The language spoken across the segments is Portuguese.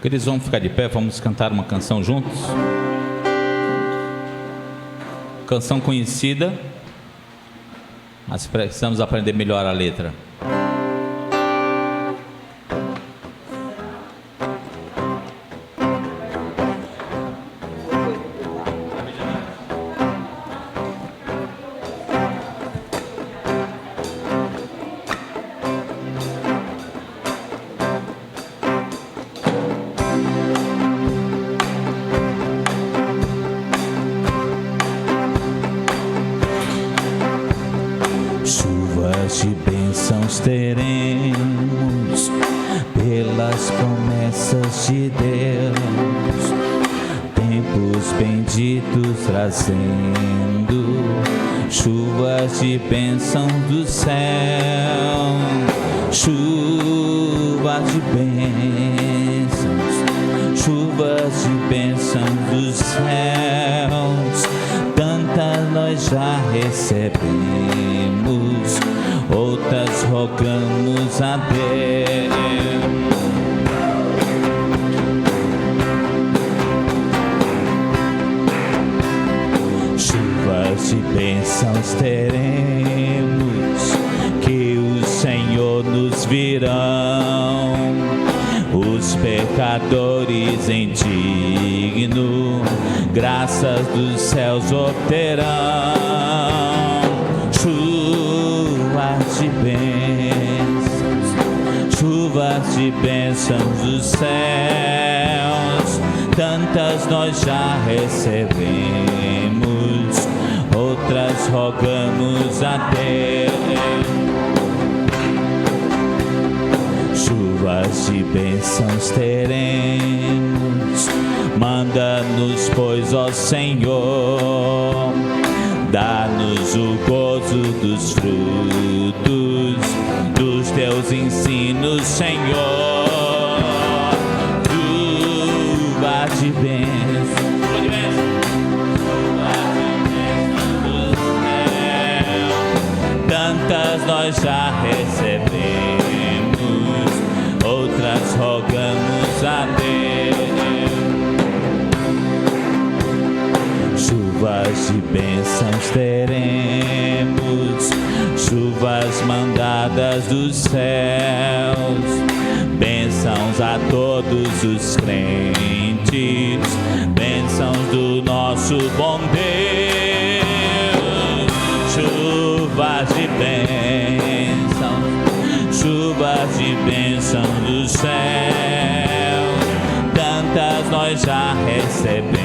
Queridos, vamos ficar de pé, vamos cantar uma canção juntos. Canção conhecida, mas precisamos aprender melhor a letra. De bênçãos teremos pelas promessas de Deus, tempos benditos trazendo chuvas de bênção do céu, chuvas de bênçãos dos céus, tantas nós já recebemos, outras rogamos a Deus. Chuvas de bênçãos teremos, que o Senhor nos virão, os pecadores indignos, graças dos céus obterão. Chuvas de bênçãos dos céus, tantas nós já recebemos, outras rogamos a Deus. Chuvas de bênçãos teremos, manda-nos, pois, ó Senhor, dá-nos o gozo dos frutos dos teus ensinos, Senhor. Chuva de bênçãos do céu, tantas nós já recebemos, outras rogamos a Deus. Chuvas de bênçãos teremos, chuvas mandadas dos céus, bênçãos a todos os crentes, bênçãos do nosso bom Deus. Chuvas de bênçãos dos céus, tantas nós já recebemos,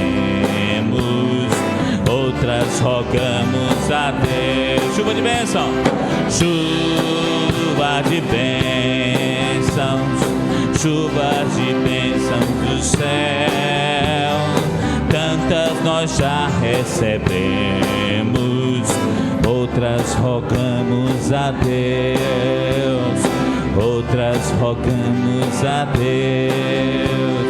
outras rogamos a Deus. Chuva de bênção, chuva de bênçãos, chuvas de bênçãos do céu, tantas nós já recebemos, outras rogamos a Deus, outras rogamos a Deus,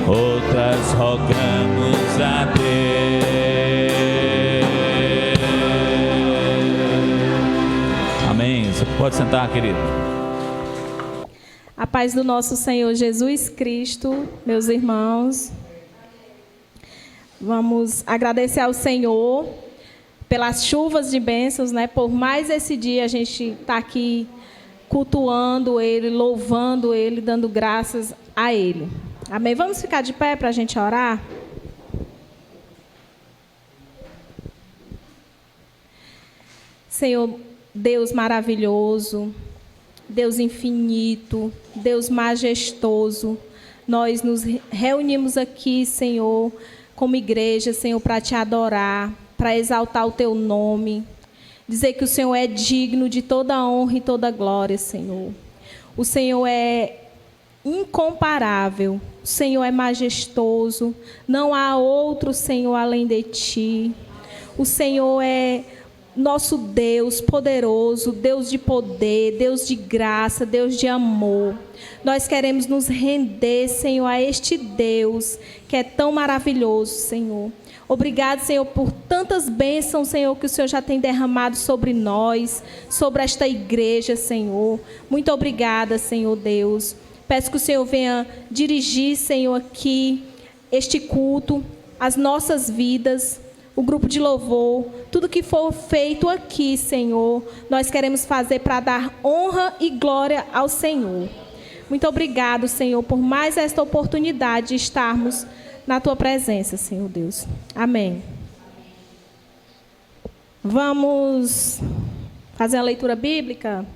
outras rogamos a Deus. Você pode sentar, querido. A paz do nosso Senhor Jesus Cristo, meus irmãos. Vamos agradecer ao Senhor pelas chuvas de bênçãos, né? Por mais esse dia a gente está aqui cultuando Ele, louvando Ele, dando graças a Ele. Amém? Vamos ficar de pé para a gente orar? Senhor, Deus maravilhoso, Deus infinito, Deus majestoso, nós nos reunimos aqui, Senhor, como igreja, Senhor, para te adorar, para exaltar o teu nome, dizer que o Senhor é digno de toda a honra e toda a glória, Senhor. O Senhor é incomparável, o Senhor é majestoso, não há outro Senhor além de ti. O Senhor é nosso Deus poderoso, Deus de poder, Deus de graça, Deus de amor. Nós queremos nos render, Senhor, a este Deus que é tão maravilhoso, Senhor. Obrigado, Senhor, por tantas bênçãos, Senhor, que o Senhor já tem derramado sobre nós, sobre esta igreja, Senhor. Muito obrigada, Senhor Deus, Peço que o Senhor venha dirigir, Senhor, aqui este culto, as nossas vidas, o grupo de louvor, tudo que for feito aqui, Senhor, nós queremos fazer para dar honra e glória ao Senhor. Muito obrigado, Senhor, por mais esta oportunidade de estarmos na Tua presença, Senhor Deus. Amém. Vamos fazer a leitura bíblica?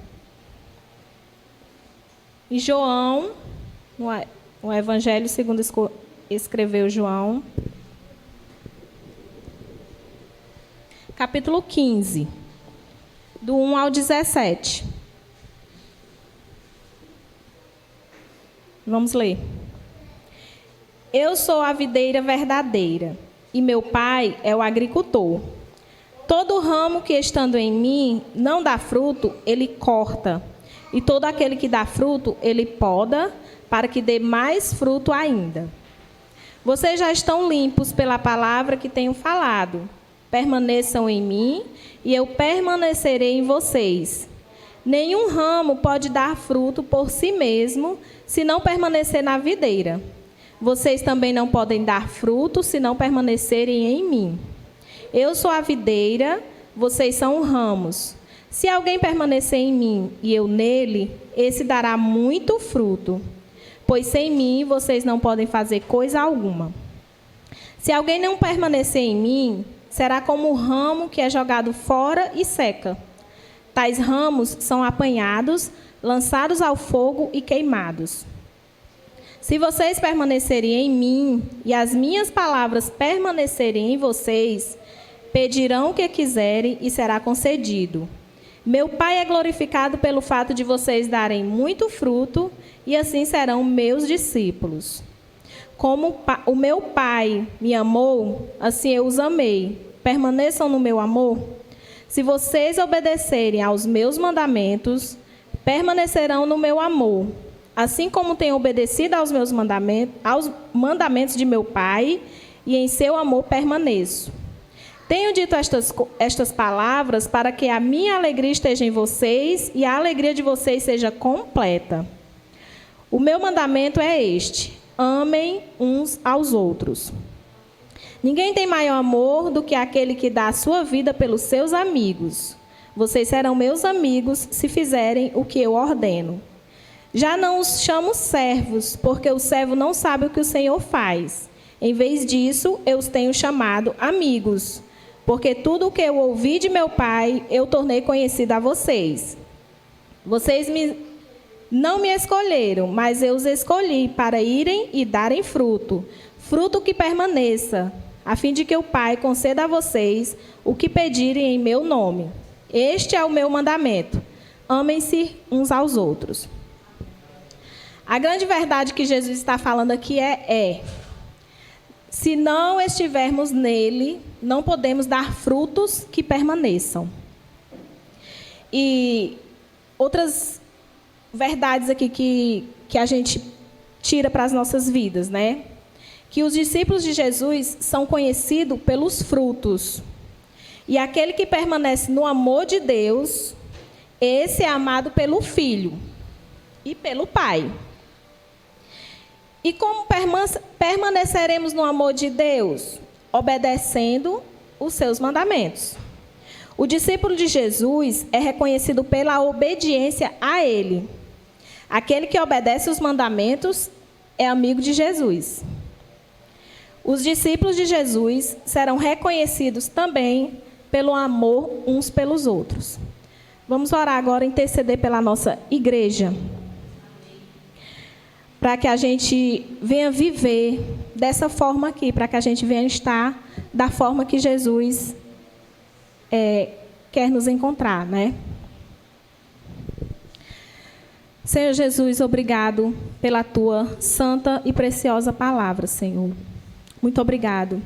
Em João, no Evangelho segundo escreveu João, capítulo 15, do 1 ao 17. Vamos ler. Eu sou a videira verdadeira, e meu pai é o agricultor. Todo ramo que estando em mim não dá fruto, ele corta. E todo aquele que dá fruto, ele poda, para que dê mais fruto ainda. Vocês já estão limpos pela palavra que tenho falado. Permaneçam em mim, e eu permanecerei em vocês. Nenhum ramo pode dar fruto por si mesmo, se não permanecer na videira. Vocês também não podem dar fruto, se não permanecerem em mim. Eu sou a videira, vocês são ramos. Se alguém permanecer em mim e eu nele, esse dará muito fruto. Pois sem mim vocês não podem fazer coisa alguma. Se alguém não permanecer em mim, será como o ramo que é jogado fora e seca. Tais ramos são apanhados, lançados ao fogo e queimados. Se vocês permanecerem em mim e as minhas palavras permanecerem em vocês, pedirão o que quiserem e será concedido. Meu Pai é glorificado pelo fato de vocês darem muito fruto e assim serão meus discípulos. Como o meu Pai me amou, assim eu os amei. Permaneçam no meu amor. Se vocês obedecerem aos meus mandamentos, permanecerão no meu amor. Assim como tenho obedecido aos mandamentos de meu Pai, e em seu amor permaneço. Tenho dito estas palavras para que a minha alegria esteja em vocês e a alegria de vocês seja completa. O meu mandamento é este: amem uns aos outros. Ninguém tem maior amor do que aquele que dá a sua vida pelos seus amigos. Vocês serão meus amigos se fizerem o que eu ordeno. Já não os chamo servos, porque o servo não sabe o que o Senhor faz. Em vez disso, eu os tenho chamado amigos, porque tudo o que eu ouvi de meu Pai, eu tornei conhecido a vocês. Vocês não me escolheram, mas eu os escolhi para irem e darem fruto, fruto que permaneça, a fim de que o Pai conceda a vocês o que pedirem em meu nome. Este é o meu mandamento: amem-se uns aos outros. A grande verdade que Jesus está falando aqui é se não estivermos nele, não podemos dar frutos que permaneçam. E outras verdades aqui que a gente tira para as nossas vidas, né? Que os discípulos de Jesus são conhecidos pelos frutos. E aquele que permanece no amor de Deus, esse é amado pelo Filho e pelo Pai. E como permaneceremos no amor de Deus? Obedecendo os seus mandamentos. O discípulo de Jesus é reconhecido pela obediência a Ele. Aquele que obedece os mandamentos é amigo de Jesus. Os discípulos de Jesus serão reconhecidos também pelo amor uns pelos outros. Vamos orar agora e interceder pela nossa igreja, para que a gente venha viver dessa forma aqui, para que a gente venha estar da forma que Jesus quer nos encontrar, né? Senhor Jesus, obrigado pela Tua santa e preciosa palavra, Senhor. Muito obrigado.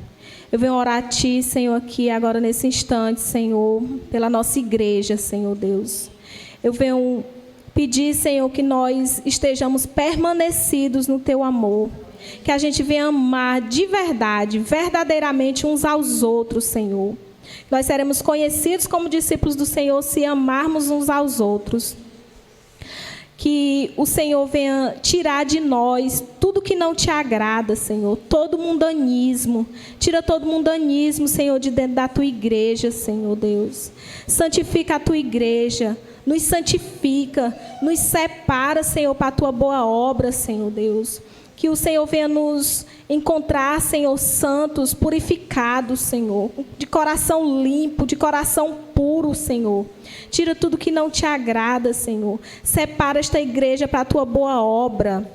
Eu venho orar a Ti, Senhor, aqui agora nesse instante, Senhor, pela nossa igreja, Senhor Deus. Eu venho pedir, Senhor, que nós estejamos permanecidos no Teu amor, que a gente venha amar de verdade, verdadeiramente uns aos outros, Senhor. Nós seremos conhecidos como discípulos do Senhor se amarmos uns aos outros. Que o Senhor venha tirar de nós tudo que não te agrada, Senhor. Todo mundanismo. Tira todo mundanismo, Senhor, de dentro da tua igreja, Senhor Deus. Santifica a tua igreja. Nos santifica. Nos separa, Senhor, para a tua boa obra, Senhor Deus. Que o Senhor venha nos encontrar, Senhor, santos, purificados, Senhor. De coração limpo, de coração puro, Senhor. Tira tudo que não te agrada, Senhor. Separa esta igreja para a tua boa obra.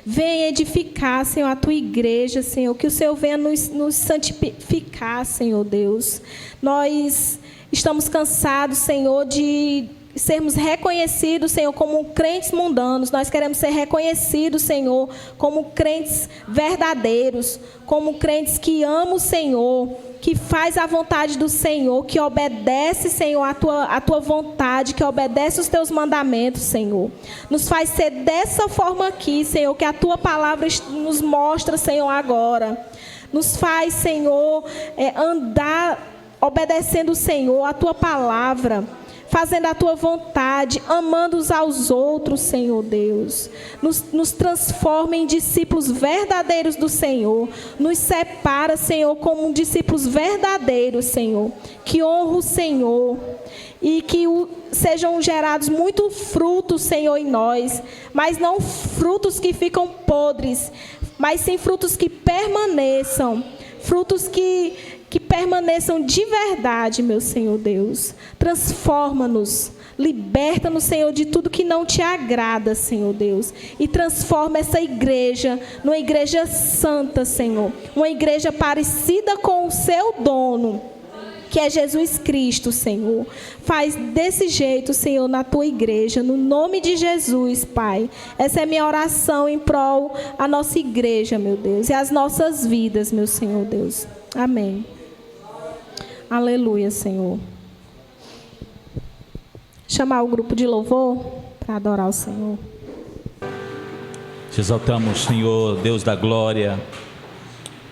Venha edificar, Senhor, a tua igreja, Senhor. Que o Senhor venha nos santificar, Senhor Deus. Nós estamos cansados, Senhor, de sermos reconhecidos, Senhor, como crentes mundanos. Nós queremos ser reconhecidos, Senhor, como crentes verdadeiros, como crentes que amam o Senhor, que faz a vontade do Senhor, que obedece, Senhor, a tua vontade, que obedece os teus mandamentos, Senhor. Nos faz ser dessa forma aqui, Senhor, que a tua palavra nos mostra, Senhor, agora. Nos faz, Senhor, andar obedecendo o Senhor, a tua palavra, fazendo a tua vontade, amando uns aos outros, Senhor Deus. Nos transforma em discípulos verdadeiros do Senhor. Nos separa, Senhor, como discípulos verdadeiros, Senhor. Que honra o Senhor. E que sejam gerados muitos frutos, Senhor, em nós. Mas não frutos que ficam podres, mas sim frutos que permaneçam. Frutos que permaneçam de verdade, meu Senhor Deus. Transforma-nos, liberta-nos, Senhor, de tudo que não te agrada, Senhor Deus. E transforma essa igreja numa igreja santa, Senhor. Uma igreja parecida com o seu dono, que é Jesus Cristo, Senhor. Faz desse jeito, Senhor, na tua igreja, no nome de Jesus, Pai. Essa é a minha oração em prol da nossa igreja, meu Deus, e as nossas vidas, meu Senhor Deus. Amém. Aleluia, Senhor. Chamar o grupo de louvor para adorar o Senhor. Te exaltamos, Senhor, Deus da glória,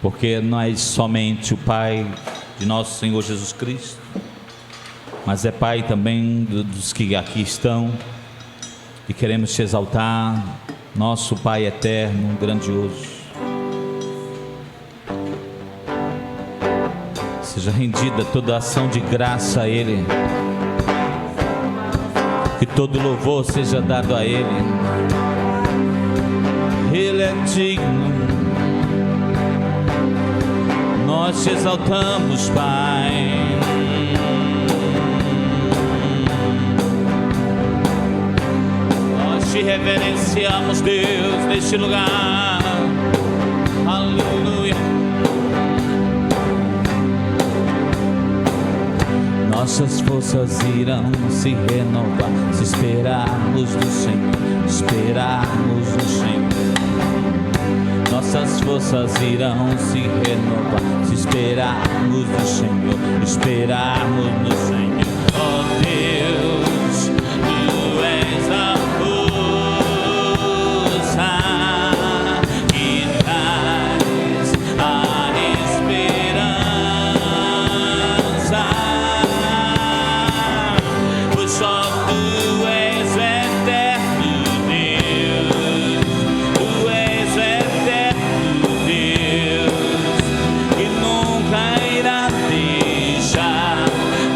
porque não és somente o Pai de nosso Senhor Jesus Cristo, mas é Pai também dos que aqui estão, e queremos te exaltar, nosso Pai eterno, grandioso. Seja rendida toda ação de graça a Ele, que todo louvor seja dado a Ele. Ele é digno, nós te exaltamos, Pai. Nós te reverenciamos, Deus, neste lugar. Aleluia. Nossas forças irão se renovar, se esperarmos no Senhor, esperarmos no Senhor. Nossas forças irão se renovar, se esperarmos no Senhor, esperarmos no Senhor. Oh Deus, Tu és a força que traz a esperança. Só Tu és o eterno Deus, Tu és o eterno Deus, que nunca irá deixar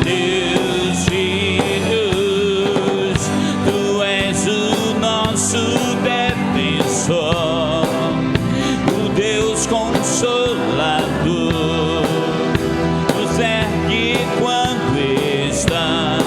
Teus filhos. Tu és o nosso defensor, o Deus consolador, nos ergue quando estamos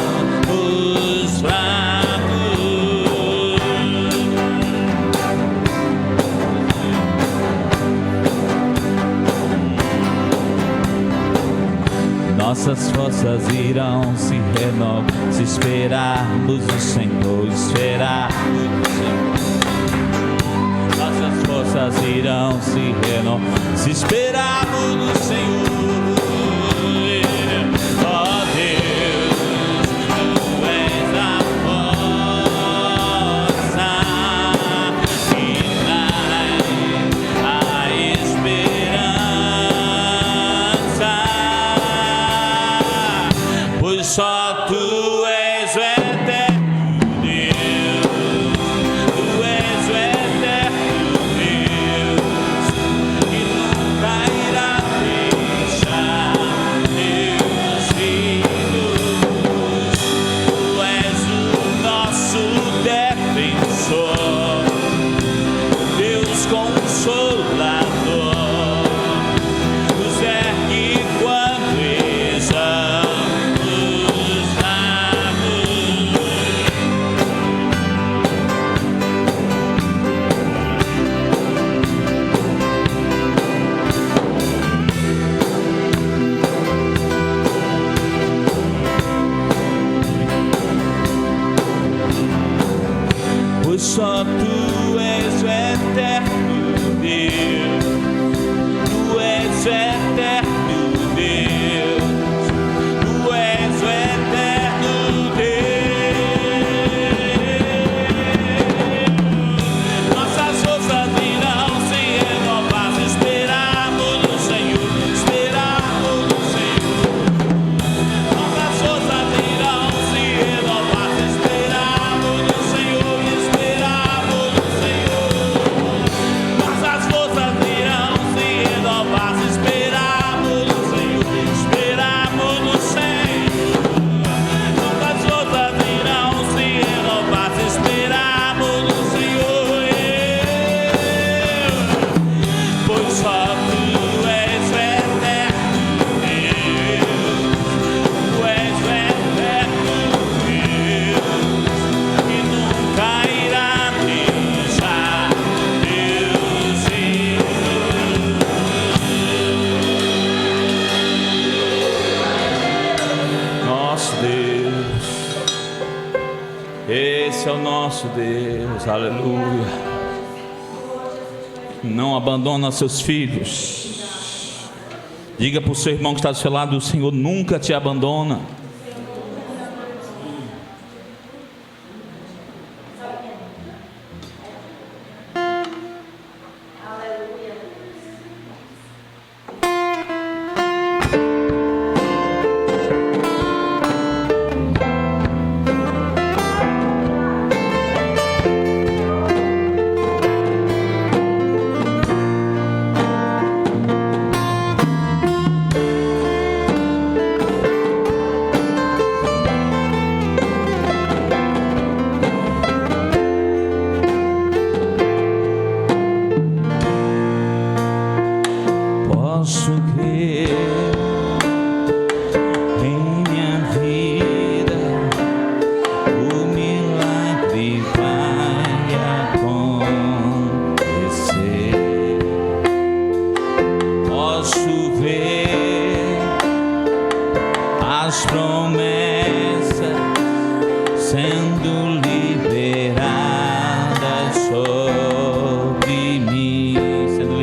nossas forças irão se renovar, se esperarmos o Senhor, esperarmos o Senhor. Nossas forças irão se renovar, se esperarmos no Senhor. Ó Deus, Tu és a força que traz a esperança. Pois só Tu és o eterno Deus, nosso Deus, aleluia. Não abandona seus filhos. Diga para o seu irmão que está do seu lado: o Senhor nunca te abandona. Posso crer em minha vida, o milagre vai acontecer. Posso ver as promessas sendo liberadas sobre mim, sendo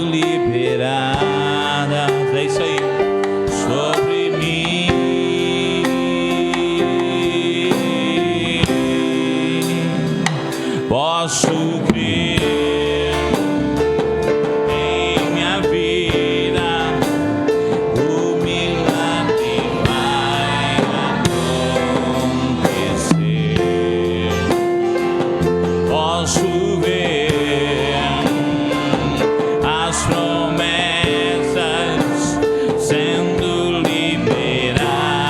liberadas. É isso aí, sobre mim. Posso crer em minha vida, o milagre vai acontecer. Posso ver as promessas sendo liberadas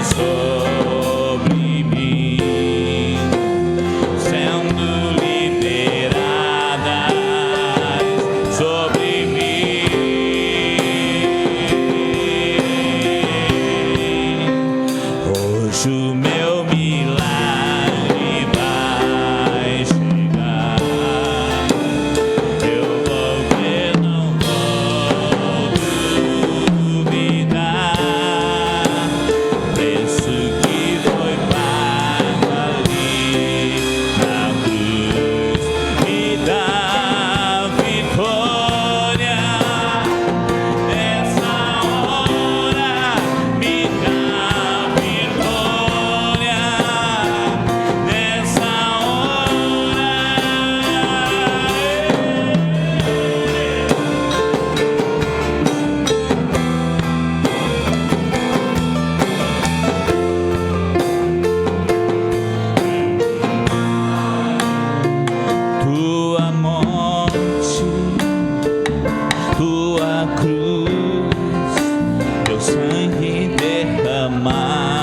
sobre mim, sendo liberadas sobre mim. Hoje o meu milagre vai chegar. Eu vou ver, não vou duvidar. Preço que foi pago ali na cruz me dá vitória. Nessa hora me dá vitória. Nessa tua morte, tua cruz, teu sangue derramado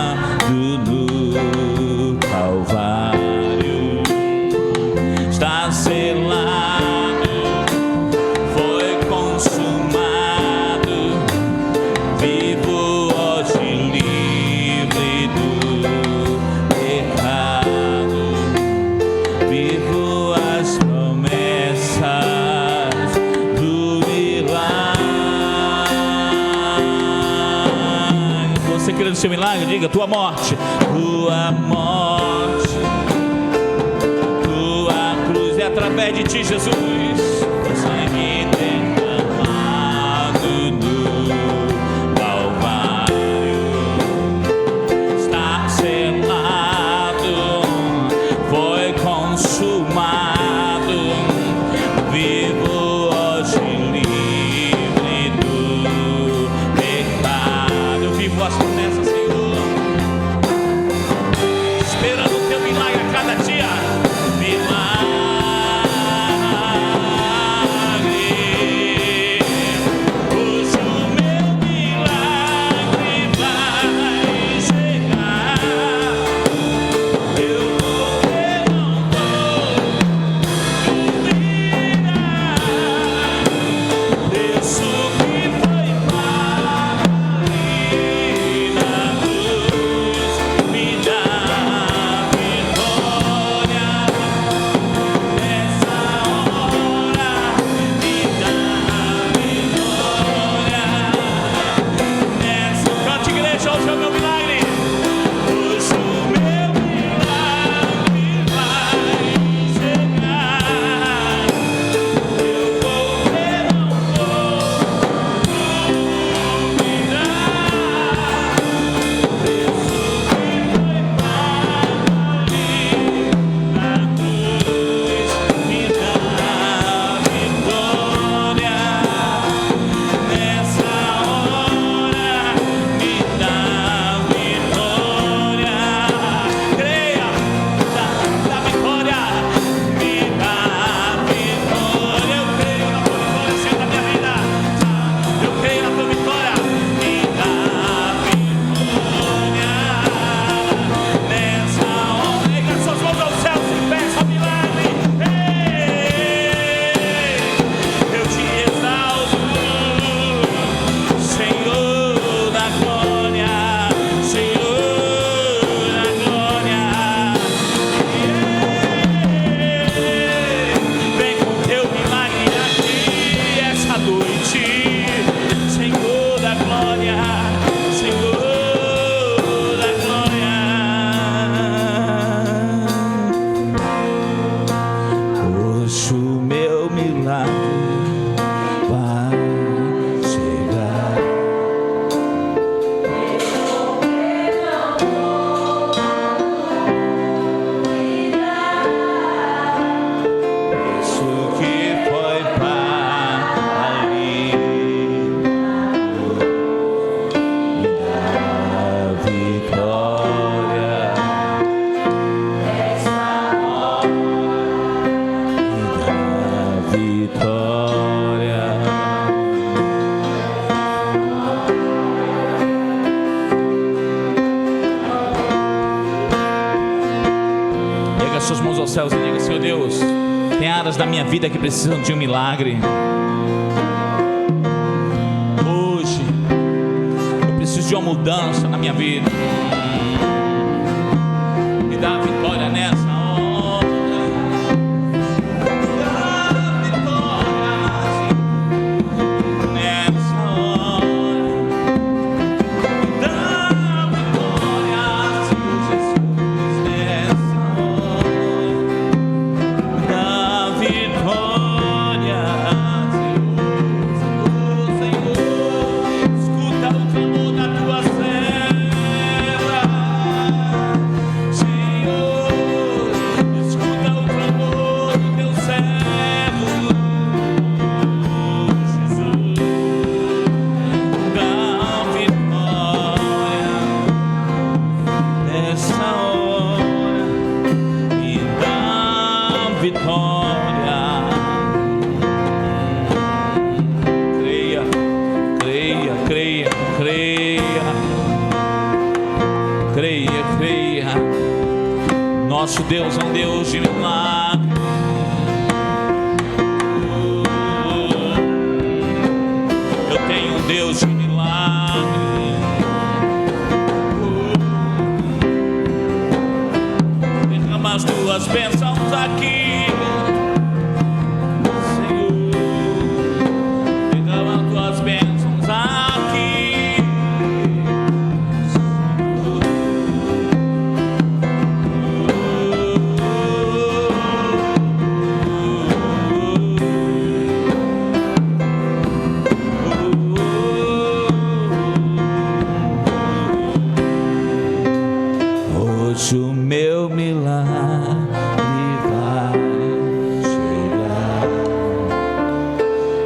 no Calvário, está selado, foi consumado. Vivo hoje livre do pecado. Vivo as promessas do milagre. Você querendo seu milagre, diga: tua morte, tua cruz é através de ti, Jesus. O sangue derramado no Calvário está selado, foi consumado. Vivo hoje livre do pecado. Eu vivo as promessas, Senhor, esperando o teu milagre a cada dia. Milagre. milagre vai chegar. Isso que foi pago ali me dá vitória. Essa hora me dá vitória. Erga suas mãos aos céus e diga: Senhor Deus, tem áreas da minha vida que precisam de um milagre. Hoje eu preciso de uma mudança na minha vida. Me dá a vitória nessa hora. Me dá a vitória nessa hora. Me dá a vitória, Senhor Jesus, nessa hora. Me dá a vitória, Senhor, Senhor. Escuta o clamor da tua serva, Senhor. Escuta o clamor do teu servo, Jesus. Dá vitória nessa hora, me dá vitória. Creia, creia, creia, creia, creia, creia. Nosso Deus é um Deus de milagre. Eu tenho um Deus de milagre. Derrama as tuas bênçãos aqui, Senhor. Derrama as tuas bênçãos aqui, hoje o meu milagre vai chegar.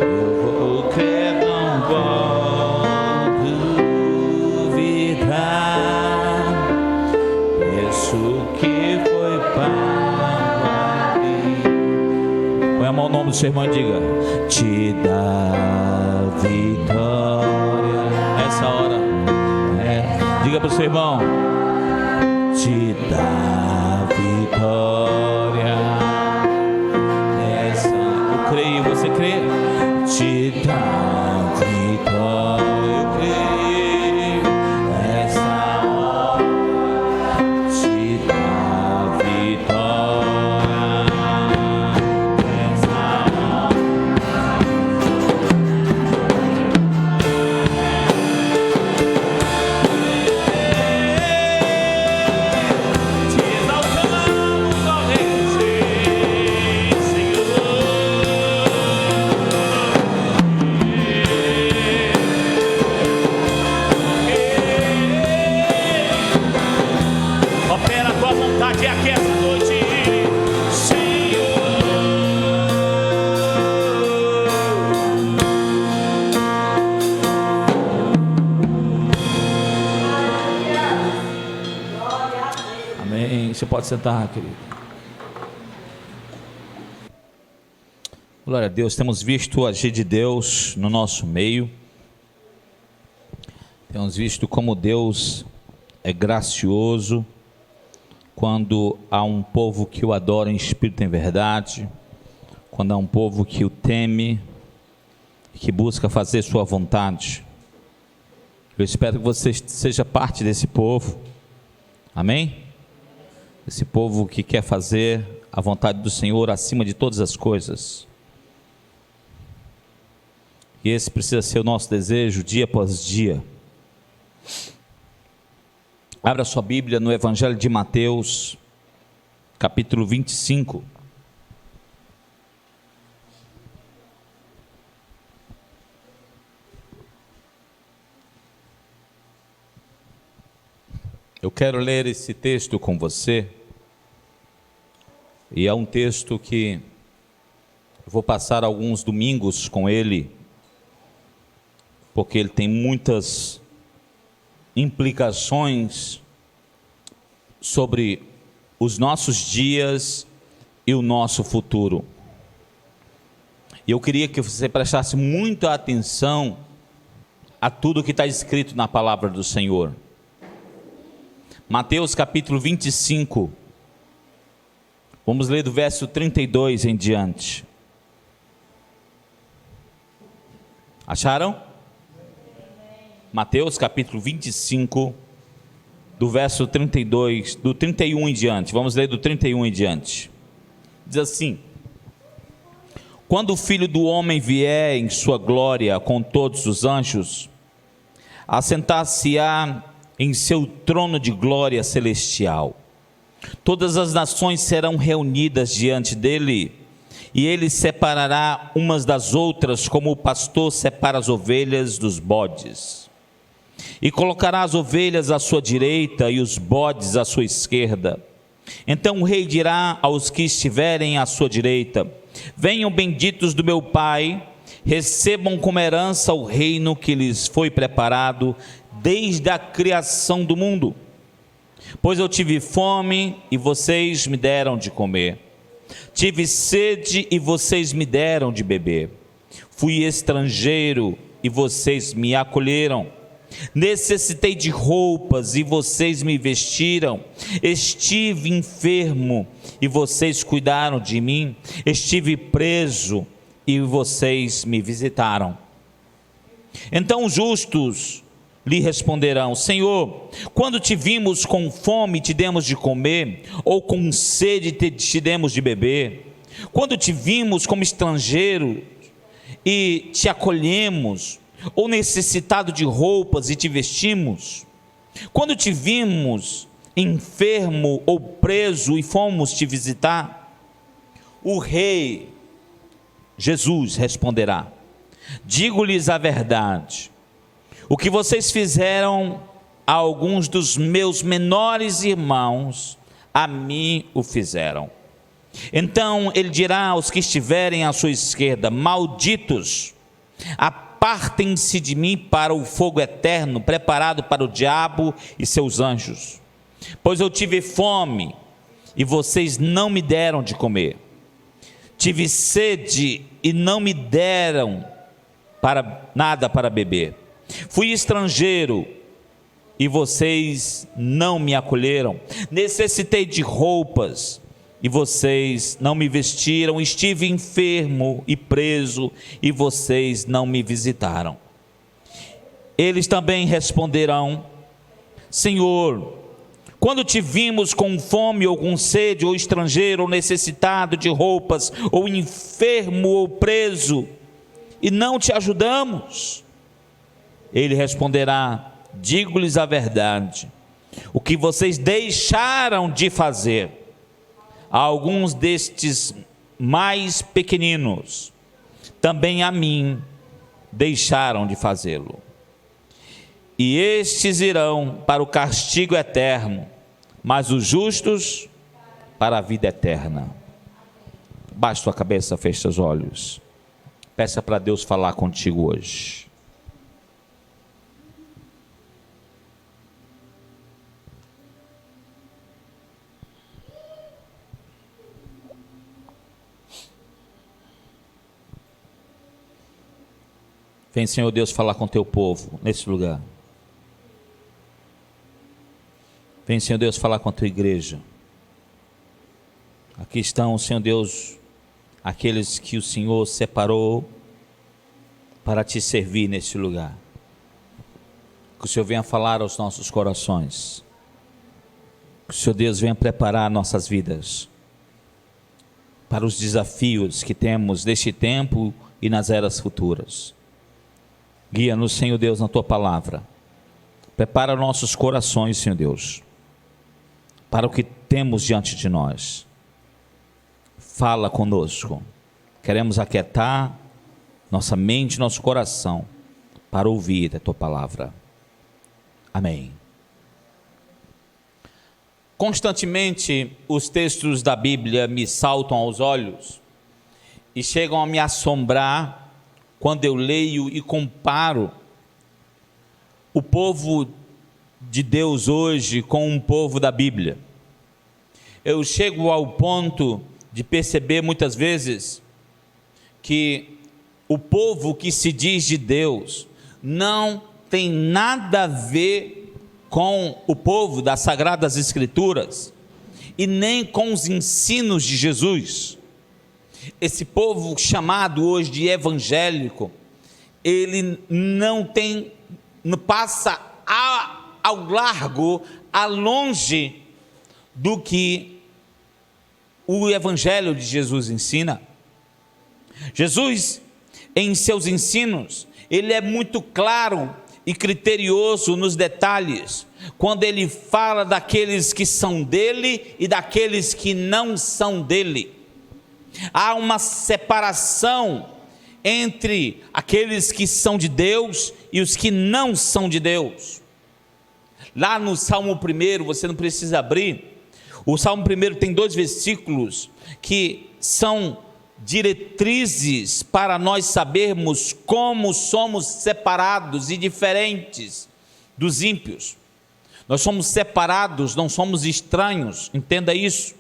Eu vou crer, não vou duvidar. Isso que foi pago ali. Põe a mão no nome do seu irmão e diga: te dá vitória. Essa hora, diga para o seu irmão: te dá vitória. Essa, eu creio, você crê? Te dá vitória, eu creio. Essa hora te dá vitória. Essa hora te exaltamos, ó Rei dos Reis, Senhor. Opera a tua vontade aqui essa noite, Senhor. Amém. Você pode sentar, querido. Glória a Deus. Temos visto o agir de Deus no nosso meio. Temos visto como Deus é gracioso quando há um povo que o adora em espírito e em verdade, quando há um povo que o teme, que busca fazer sua vontade. Eu espero que você seja parte desse povo, amém? Esse povo que quer fazer a vontade do Senhor acima de todas as coisas. E esse precisa ser o nosso desejo dia após dia. Abra sua Bíblia no Evangelho de Mateus, capítulo 25. Eu quero ler esse texto com você, e é um texto que eu vou passar alguns domingos com ele, porque ele tem muitas implicações sobre os nossos dias e o nosso futuro. E eu queria que você prestasse muita atenção a tudo que está escrito na palavra do Senhor. Mateus capítulo 25, vamos ler do verso 32 em diante. Acharam? Mateus capítulo 25, do verso 32, do 31 em diante. Vamos ler do 31 em diante. Diz assim: quando o Filho do Homem vier em sua glória com todos os anjos, assentar-se-á em seu trono de glória celestial. Todas as nações serão reunidas diante dele, e ele separará umas das outras, como o pastor separa as ovelhas dos bodes. E colocará as ovelhas à sua direita e os bodes à sua esquerda. Então o rei dirá aos que estiverem à sua direita: venham benditos do meu Pai, recebam como herança o reino que lhes foi preparado desde a criação do mundo. Pois eu tive fome e vocês me deram de comer, tive sede e vocês me deram de beber, fui estrangeiro e vocês me acolheram, necessitei de roupas e vocês me vestiram, estive enfermo e vocês cuidaram de mim, estive preso e vocês me visitaram. Então os justos lhe responderão: Senhor, quando te vimos com fome te demos de comer, ou com sede te demos de beber? Quando te vimos como estrangeiro e te acolhemos, ou necessitado de roupas e te vestimos? Quando te vimos enfermo ou preso e fomos te visitar? O rei Jesus responderá: digo-lhes a verdade, o que vocês fizeram a alguns dos meus menores irmãos, a mim o fizeram. Então ele dirá aos que estiverem à sua esquerda: malditos, apartem-se de mim para o fogo eterno, preparado para o diabo e seus anjos. Pois eu tive fome e vocês não me deram de comer, tive sede e não me deram nada para beber, fui estrangeiro e vocês não me acolheram, necessitei de roupas e vocês não me vestiram, estive enfermo e preso e vocês não me visitaram. Eles também responderão: Senhor, quando te vimos com fome ou com sede, ou estrangeiro, ou necessitado de roupas, ou enfermo ou preso, e não te ajudamos? Ele responderá: digo-lhes a verdade, o que vocês deixaram de fazer a alguns destes mais pequeninos, também a mim deixaram de fazê-lo. E estes irão para o castigo eterno, mas os justos para a vida eterna. Baixe sua cabeça, feche os olhos. Peça para Deus falar contigo hoje. Vem, Senhor Deus, falar com teu povo nesse lugar. Vem, Senhor Deus, falar com a tua igreja. Aqui estão, Senhor Deus, aqueles que o Senhor separou para te servir nesse lugar. Que o Senhor venha falar aos nossos corações. Que o Senhor Deus venha preparar nossas vidas para os desafios que temos neste tempo e nas eras futuras. Guia-nos, Senhor Deus, na tua palavra. Prepara nossos corações, Senhor Deus, para o que temos diante de nós. Fala conosco. Queremos aquietar nossa mente, nosso coração, para ouvir a tua palavra. Amém. Constantemente os textos da Bíblia me saltam aos olhos e chegam a me assombrar quando eu leio e comparo o povo de Deus hoje com o povo da Bíblia. Eu chego ao ponto de perceber muitas vezes que o povo que se diz de Deus não tem nada a ver com o povo das Sagradas Escrituras e nem com os ensinos de Jesus. Esse povo chamado hoje de evangélico, ele não passa ao largo, a longe do que o evangelho de Jesus ensina. Jesus, em seus ensinos, ele é muito claro e criterioso nos detalhes, quando ele fala daqueles que são dele e daqueles que não são dele. Há uma separação entre aqueles que são de Deus e os que não são de Deus. Lá no Salmo 1, você não precisa abrir, o Salmo 1 tem 2 versículos que são diretrizes para nós sabermos como somos separados e diferentes dos ímpios. Nós somos separados, não somos estranhos, entenda isso.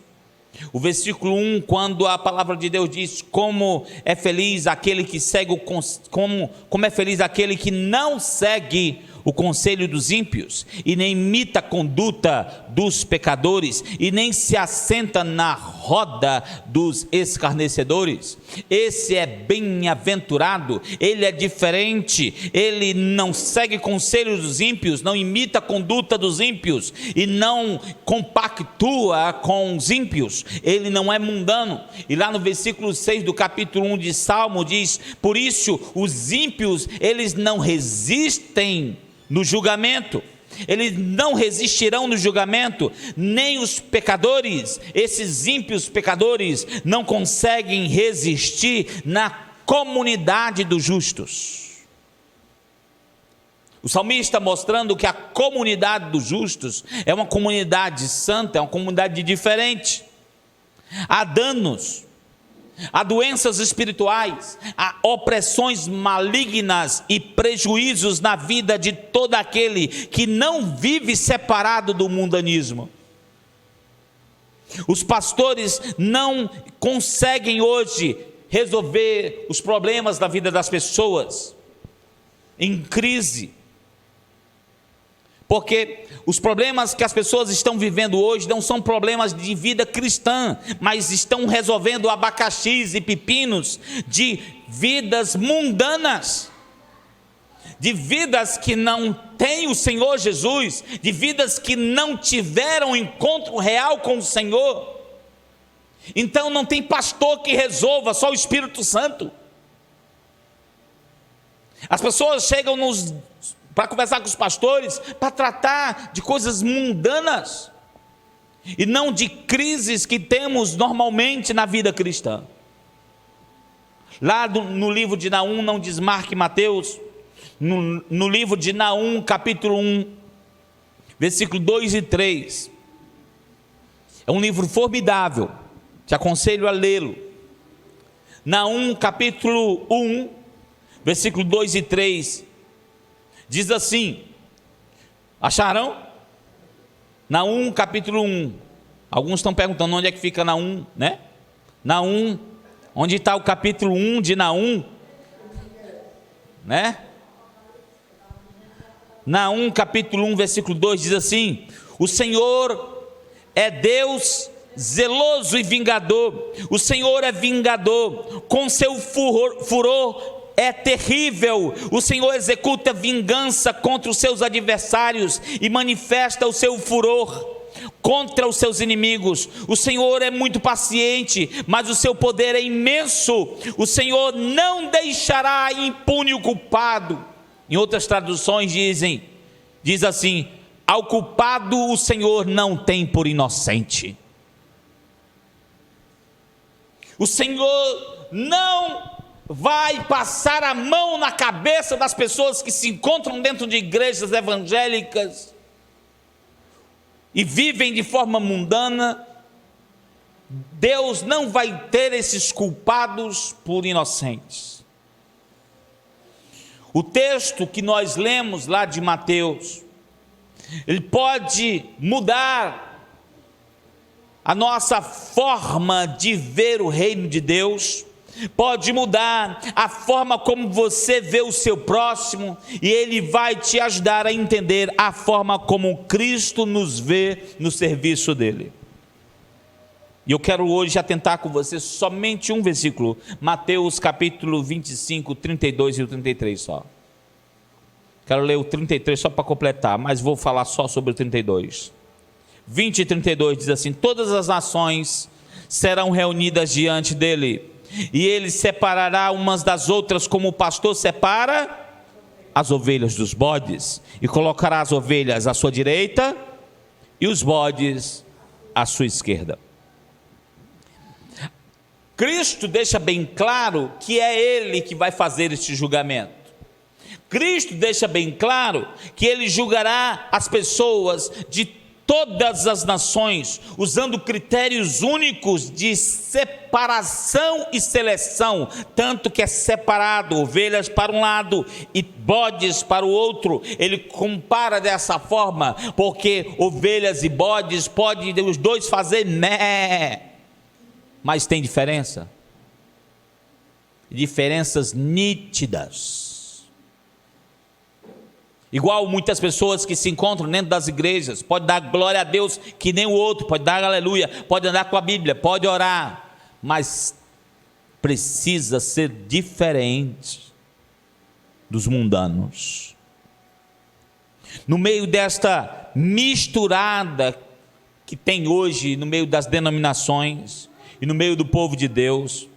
O versículo 1, quando a palavra de Deus diz: como é feliz aquele que segue como é feliz aquele que não segue o conselho dos ímpios, e nem imita a conduta dos pecadores, e nem se assenta na roda dos escarnecedores. Esse é bem-aventurado, ele é diferente, ele não segue conselhos dos ímpios, não imita a conduta dos ímpios, e não compactua com os ímpios, ele não é mundano. E lá no versículo 6 do capítulo 1 de Salmo diz: por isso os ímpios, eles não resistem no julgamento, eles não resistirão no julgamento, nem os pecadores, esses ímpios pecadores, não conseguem resistir na comunidade dos justos. O salmista mostrando que a comunidade dos justos é uma comunidade santa, é uma comunidade diferente. Há danos, há doenças espirituais, há opressões malignas e prejuízos na vida de todo aquele que não vive separado do mundanismo. Os pastores não conseguem hoje resolver os problemas da vida das pessoas em crise, porque os problemas que as pessoas estão vivendo hoje não são problemas de vida cristã, mas estão resolvendo abacaxis e pepinos de vidas mundanas, de vidas que não têm o Senhor Jesus, de vidas que não tiveram encontro real com o Senhor. Então não tem pastor que resolva, só o Espírito Santo. As pessoas chegam para conversar com os pastores, para tratar de coisas mundanas, e não de crises que temos normalmente na vida cristã. Lá no livro de Naum, não diz Marcos e Mateus, no livro de Naum, capítulo 1, versículo 2 e 3, é um livro formidável, te aconselho a lê-lo. Naum, capítulo 1, versículo 2 e 3, diz assim, acharam? Naum, capítulo 1. Alguns estão perguntando onde é que fica Naum, né? Naum, onde está o capítulo 1 de Naum? Né? Naum, capítulo 1, versículo 2, diz assim: o Senhor é Deus zeloso e vingador, o Senhor é vingador, com seu furor é terrível, o Senhor executa vingança contra os seus adversários e manifesta o seu furor contra os seus inimigos. O Senhor é muito paciente, mas o seu poder é imenso. O Senhor não deixará impune o culpado. Em outras traduções diz assim: ao culpado o Senhor não tem por inocente. O Senhor não vai passar a mão na cabeça das pessoas que se encontram dentro de igrejas evangélicas, e vivem de forma mundana, Deus não vai ter esses culpados por inocentes. O texto que nós lemos lá de Mateus, ele pode mudar a nossa forma de ver o reino de Deus, pode mudar a forma como você vê o seu próximo, e ele vai te ajudar a entender a forma como Cristo nos vê no serviço dele. E eu quero hoje atentar com você somente um versículo, Mateus capítulo 25, 32 e o 33 só. Quero ler o 33 só para completar, mas vou falar só sobre o 32. 20 e 32 diz assim: todas as nações serão reunidas diante dele, e ele separará umas das outras, como o pastor separa as ovelhas dos bodes, e colocará as ovelhas à sua direita e os bodes à sua esquerda. Cristo deixa bem claro que é ele que vai fazer este julgamento. Cristo deixa bem claro que ele julgará as pessoas de todas as nações, usando critérios únicos de separação e seleção, tanto que é separado ovelhas para um lado e bodes para o outro. Ele compara dessa forma, porque ovelhas e bodes podem os dois fazer mé, mas tem diferença, diferenças nítidas. Igual muitas pessoas que se encontram dentro das igrejas, pode dar glória a Deus que nem o outro, pode dar aleluia, pode andar com a Bíblia, pode orar, mas precisa ser diferente dos mundanos. No meio desta misturada que tem hoje, no meio das denominações e no meio do povo de Deus,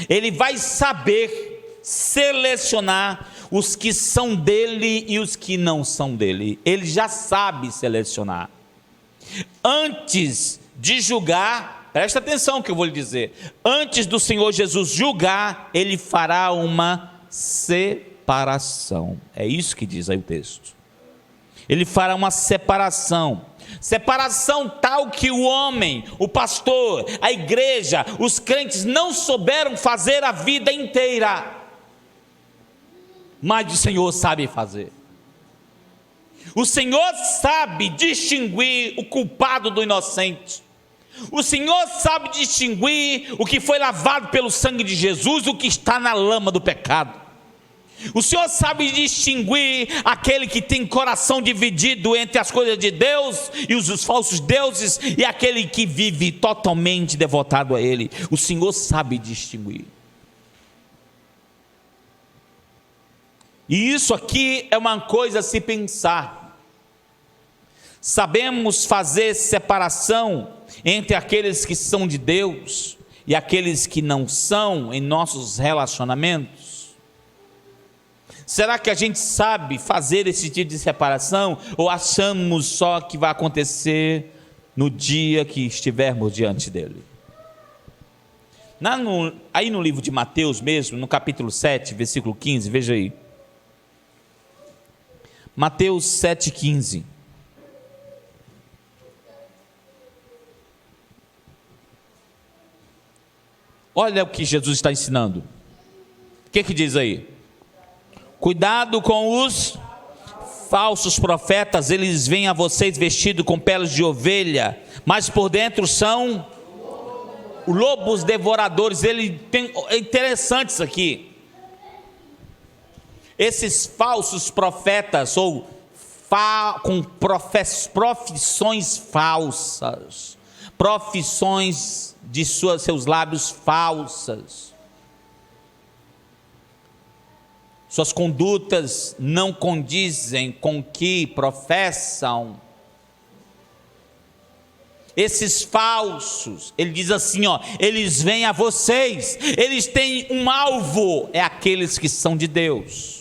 ele vai saber selecionar os que são dele e os que não são dele. Ele já sabe selecionar. Antes de julgar, presta atenção que eu vou lhe dizer, antes do Senhor Jesus julgar, ele fará uma separação. É isso que diz aí o texto. Ele fará uma separação tal que o homem, o pastor, a igreja, os crentes não souberam fazer a vida inteira, mas o Senhor sabe fazer. O Senhor sabe distinguir o culpado do inocente. O Senhor sabe distinguir o que foi lavado pelo sangue de Jesus, o que está na lama do pecado. O Senhor sabe distinguir aquele que tem coração dividido entre as coisas de Deus e os falsos deuses, e aquele que vive totalmente devotado a Ele. O Senhor sabe distinguir. E isso aqui é uma coisa a se pensar. Sabemos fazer separação entre aqueles que são de Deus e aqueles que não são em nossos relacionamentos? Será que a gente sabe fazer esse tipo de separação, ou achamos só que vai acontecer no dia que estivermos diante dele? Aí no livro de Mateus mesmo, no capítulo 7, versículo 15, veja aí. Mateus 7,15. Olha o que Jesus está ensinando. O que diz aí? Cuidado com os falsos profetas, eles vêm a vocês vestidos com peles de ovelha, mas por dentro são lobos devoradores. É interessante isso aqui. Esses falsos profetas, ou com profissões falsas, profissões de seus lábios falsas, suas condutas não condizem com o que professam. Esses falsos, ele diz assim, eles vêm a vocês, eles têm um alvo, é aqueles que são de Deus.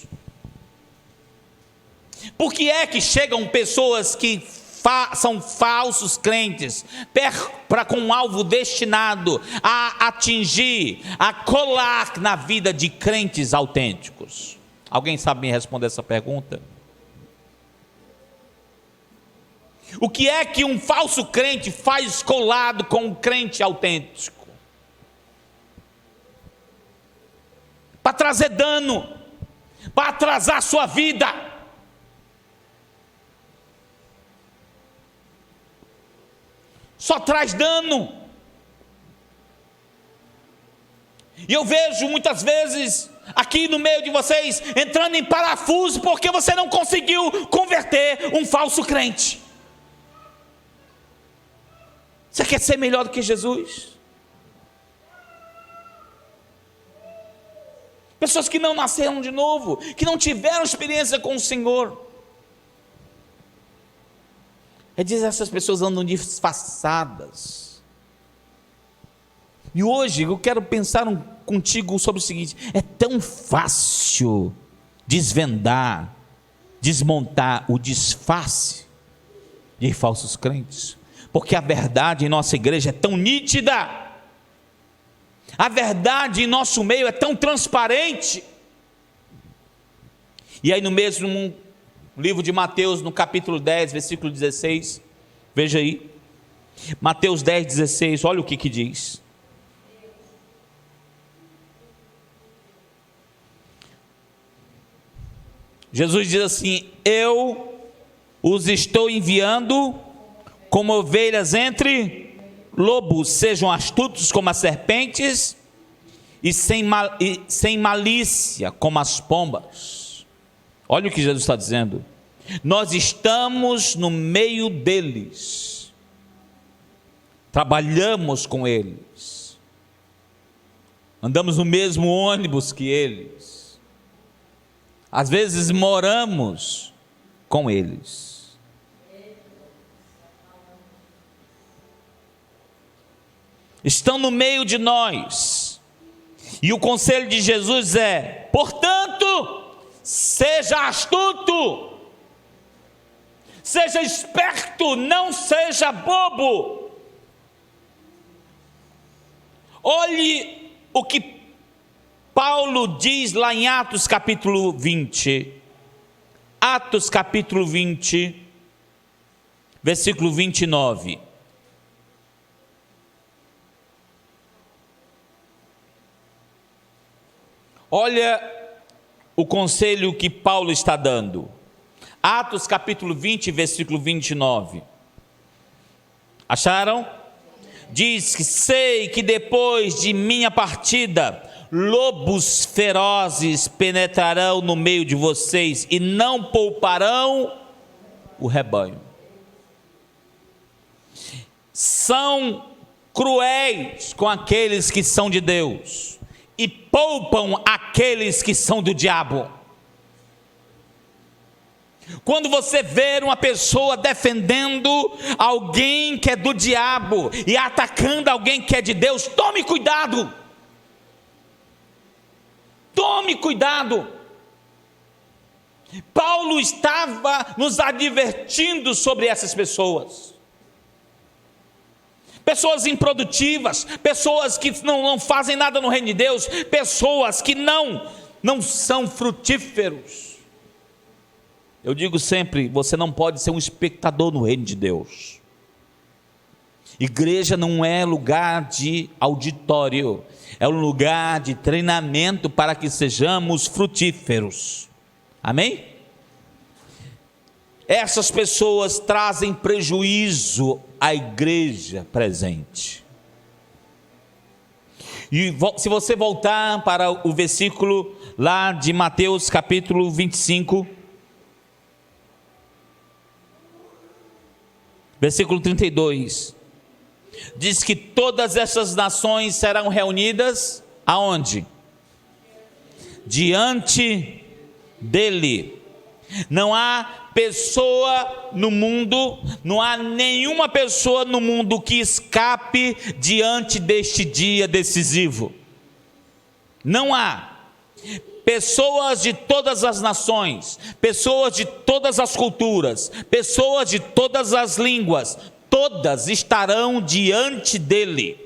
Por que é que chegam pessoas que são falsos crentes, com um alvo destinado a atingir, a colar na vida de crentes autênticos? Alguém sabe me responder essa pergunta? O que é que um falso crente faz colado com um crente autêntico? Para trazer dano, para atrasar a sua vida. Só traz dano. E eu vejo muitas vezes aqui no meio de vocês entrando em parafuso porque você não conseguiu converter um falso crente. Você quer ser melhor do que Jesus? Pessoas que não nasceram de novo, que não tiveram experiência com o Senhor. Diz essas pessoas andam disfarçadas. E hoje eu quero pensar contigo sobre o seguinte: é tão fácil desvendar, desmontar o disfarce de falsos crentes, porque a verdade em nossa igreja é tão nítida, a verdade em nosso meio é tão transparente. E aí no mesmo livro de Mateus, no capítulo 10, versículo 16, veja aí, Mateus 10, 16, olha o que diz. Jesus diz assim: eu os estou enviando como ovelhas entre lobos, sejam astutos como as serpentes e sem malícia como as pombas. Olha o que Jesus está dizendo. Nós estamos no meio deles, trabalhamos com eles, andamos no mesmo ônibus que eles, às vezes moramos com eles. Estão no meio de nós. E o conselho de Jesus é: portanto, seja astuto, seja esperto, não seja bobo. Olhe o que Paulo diz lá em Atos capítulo 20. Atos capítulo 20, versículo 29. Olha o conselho que Paulo está dando. Atos capítulo 20, versículo 29. Acharam? Diz que sei que depois de minha partida, lobos ferozes penetrarão no meio de vocês e não pouparão o rebanho. São cruéis com aqueles que são de Deus e poupam aqueles que são do diabo. Quando você ver uma pessoa defendendo alguém que é do diabo e atacando alguém que é de Deus, tome cuidado. Tome cuidado. Paulo estava nos advertindo sobre essas pessoas. Pessoas improdutivas, pessoas que não fazem nada no reino de Deus, pessoas que não são frutíferos. Eu digo sempre, você não pode ser um espectador no reino de Deus. Igreja não é lugar de auditório, é um lugar de treinamento para que sejamos frutíferos. Amém? Essas pessoas trazem prejuízo à igreja presente. E se você voltar para o versículo lá de Mateus capítulo 25, versículo 32, diz que todas essas nações serão reunidas aonde? Diante dele. Não há pessoa no mundo, não há nenhuma pessoa no mundo que escape diante deste dia decisivo. Não há. Pessoas de todas as nações, pessoas de todas as culturas, pessoas de todas as línguas, todas estarão diante dele.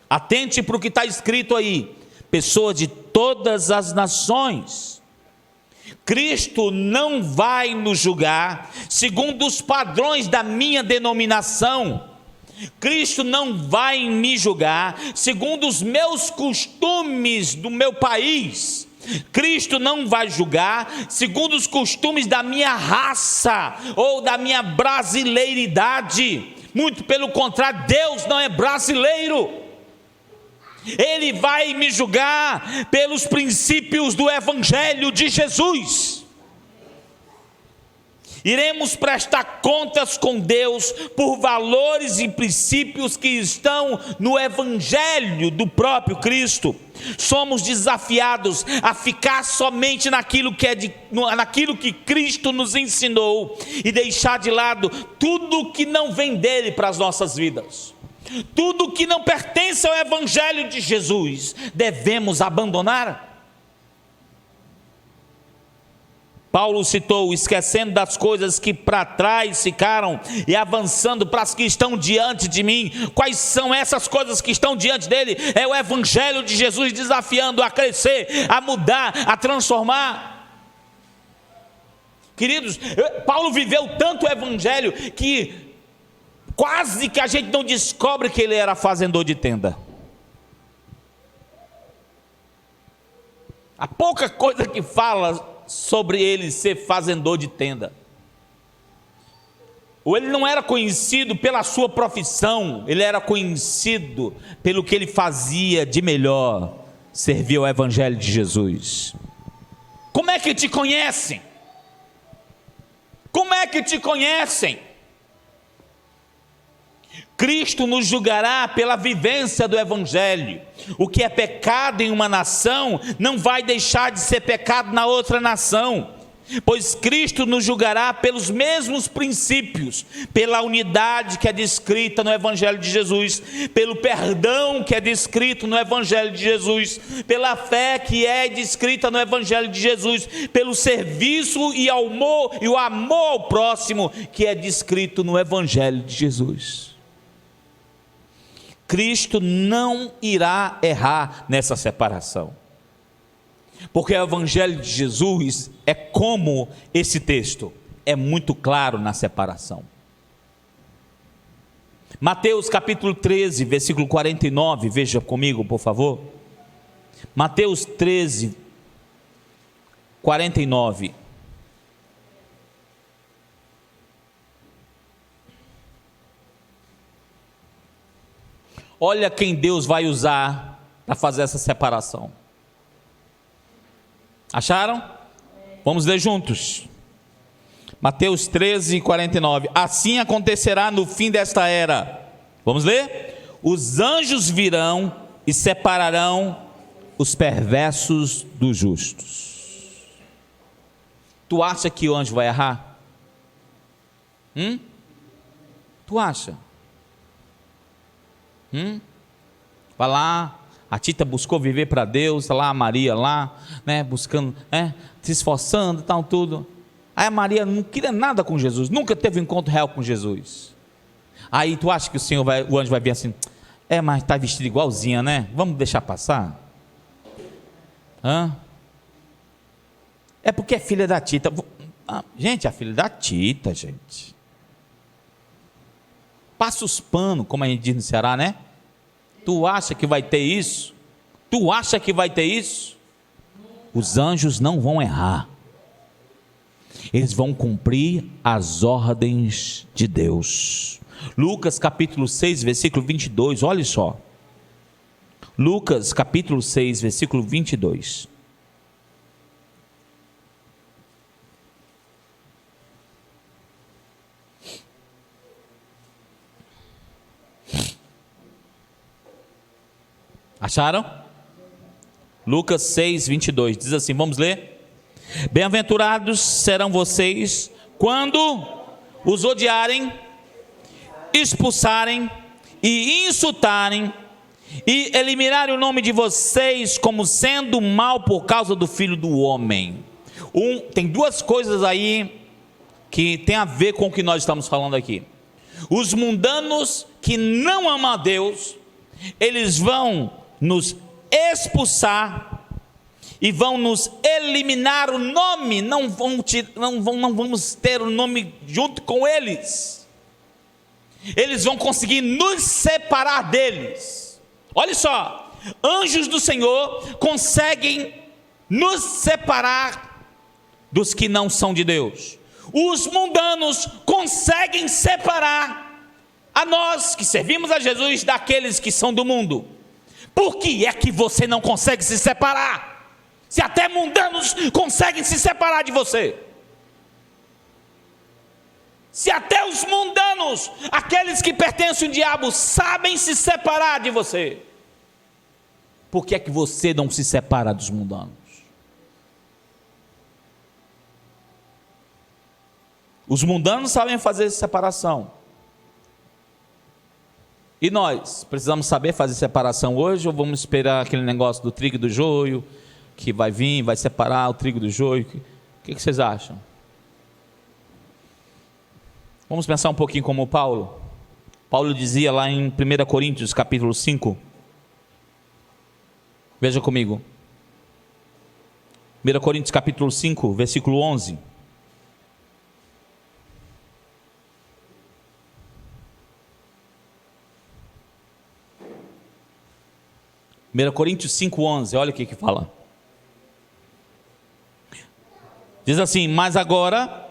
Atente para o que está escrito aí: pessoas de todas as nações. Cristo não vai nos julgar segundo os padrões da minha denominação. Cristo não vai me julgar segundo os meus costumes do meu país. Cristo não vai julgar segundo os costumes da minha raça ou da minha brasileiridade. Muito pelo contrário, Deus não é brasileiro. Ele vai me julgar pelos princípios do Evangelho de Jesus. Iremos prestar contas com Deus por valores e princípios que estão no Evangelho do próprio Cristo. Somos desafiados a ficar somente naquilo que Cristo nos ensinou e deixar de lado tudo que não vem dele para as nossas vidas. Tudo que não pertence ao Evangelho de Jesus, devemos abandonar. Paulo citou, esquecendo das coisas que para trás ficaram e avançando para as que estão diante de mim. Quais são essas coisas que estão diante dele? É o Evangelho de Jesus desafiando a crescer, a mudar, a transformar. Queridos, Paulo viveu tanto o Evangelho que quase que a gente não descobre que ele era fazendor de tenda. Há pouca coisa que fala sobre ele ser fazendor de tenda. Ou ele não era conhecido pela sua profissão, ele era conhecido pelo que ele fazia de melhor, servir ao Evangelho de Jesus. Como é que te conhecem? Como é que te conhecem? Cristo nos julgará pela vivência do Evangelho. O que é pecado em uma nação não vai deixar de ser pecado na outra nação, pois Cristo nos julgará pelos mesmos princípios, pela unidade que é descrita no Evangelho de Jesus, pelo perdão que é descrito no Evangelho de Jesus, pela fé que é descrita no Evangelho de Jesus, pelo serviço e o amor ao próximo que é descrito no Evangelho de Jesus. Cristo não irá errar nessa separação, porque o Evangelho de Jesus é como esse texto, é muito claro na separação. Mateus capítulo 13, versículo 49, veja comigo por favor. Mateus 13, 49. Olha quem Deus vai usar para fazer essa separação. Acharam? Vamos ler juntos. Mateus 13, 49. Assim acontecerá no fim desta era. Vamos ler? Os anjos virão e separarão os perversos dos justos. Tu acha que o anjo vai errar? Tu acha? Vai lá, a Tita buscou viver para Deus, está lá a Maria lá, né, buscando, se esforçando, tal, tudo. Aí a Maria não queria nada com Jesus, nunca teve um encontro real com Jesus. Aí tu acha que o anjo vai vir assim, mas está vestido igualzinha, né? Vamos deixar passar? É porque é filha da Tita. Gente, é a filha da Tita, gente. Passa os panos, como a gente diz no Ceará, né? Tu acha que vai ter isso? Tu acha que vai ter isso? Os anjos não vão errar. Eles vão cumprir as ordens de Deus. Lucas capítulo 6, versículo 22, olha só. Lucas capítulo 6, versículo 22. Acharam? Lucas 6, 22, diz assim, vamos ler? Bem-aventurados serão vocês quando os odiarem, expulsarem e insultarem e eliminarem o nome de vocês como sendo mal por causa do Filho do Homem. Tem duas coisas aí que tem a ver com o que nós estamos falando aqui. Os mundanos que não amam a Deus, eles vão nos expulsar e vão nos eliminar o nome, não vamos ter o nome junto com eles. Eles vão conseguir nos separar deles. Olha só, anjos do Senhor conseguem nos separar dos que não são de Deus. Os mundanos conseguem separar a nós que servimos a Jesus daqueles que são do mundo. Por que é que você não consegue se separar? Se até mundanos conseguem se separar de você. Se até os mundanos, aqueles que pertencem ao diabo, sabem se separar de você, por que é que você não se separa dos mundanos? Os mundanos sabem fazer separação. E nós, precisamos saber fazer separação hoje, ou vamos esperar aquele negócio do trigo e do joio, que vai vir, vai separar o trigo do joio? O que vocês acham? Vamos pensar um pouquinho como Paulo. Paulo dizia lá em 1 Coríntios capítulo 5. Veja comigo. 1 Coríntios capítulo 5, versículo 11. Coríntios 5:11, olha o que fala. Diz assim: mas agora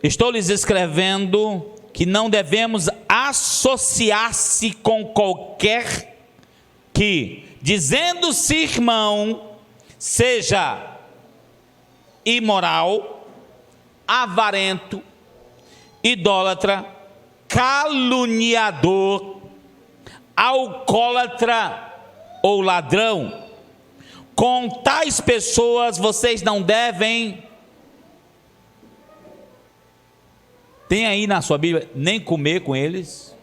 estou lhes escrevendo que não devemos associar-se com qualquer que, dizendo-se irmão, seja imoral, avarento, idólatra, caluniador, alcoólatra ou ladrão. Com tais pessoas vocês não devem, tem aí na sua Bíblia, nem comer com eles.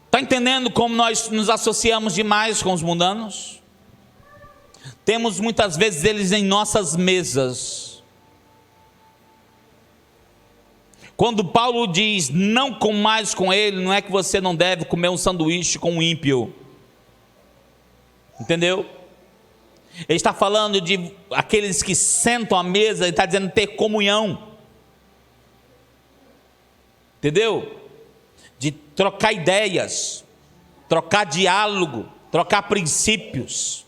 Está entendendo como nós nos associamos demais com os mundanos? Temos muitas vezes eles em nossas mesas. Quando Paulo diz não comais com ele, não é que você não deve comer um sanduíche com um ímpio. Entendeu? Ele está falando de aqueles que sentam à mesa, ele está dizendo ter comunhão. Entendeu? De trocar ideias, trocar diálogo, trocar princípios.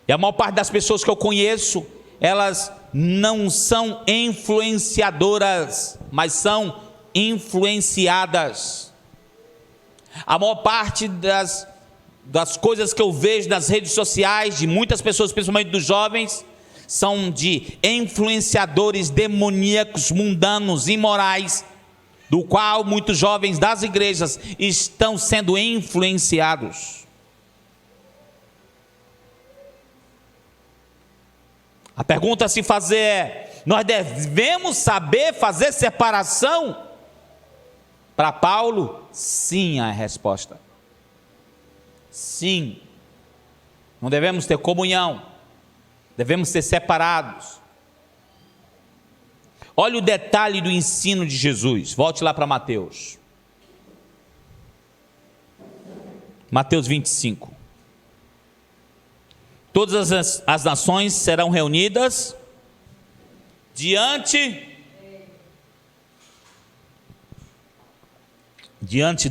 E a maior parte das pessoas que eu conheço, elas não são influenciadoras, mas são influenciadas. A maior parte das coisas que eu vejo nas redes sociais, de muitas pessoas, principalmente dos jovens, são de influenciadores demoníacos, mundanos, imorais, do qual muitos jovens das igrejas estão sendo influenciados. A pergunta a se fazer é: nós devemos saber fazer separação? Para Paulo, sim, a resposta. Sim. Não devemos ter comunhão, devemos ser separados. Olha o detalhe do ensino de Jesus. Volte lá para Mateus. Mateus 25. Todas as nações serão reunidas diante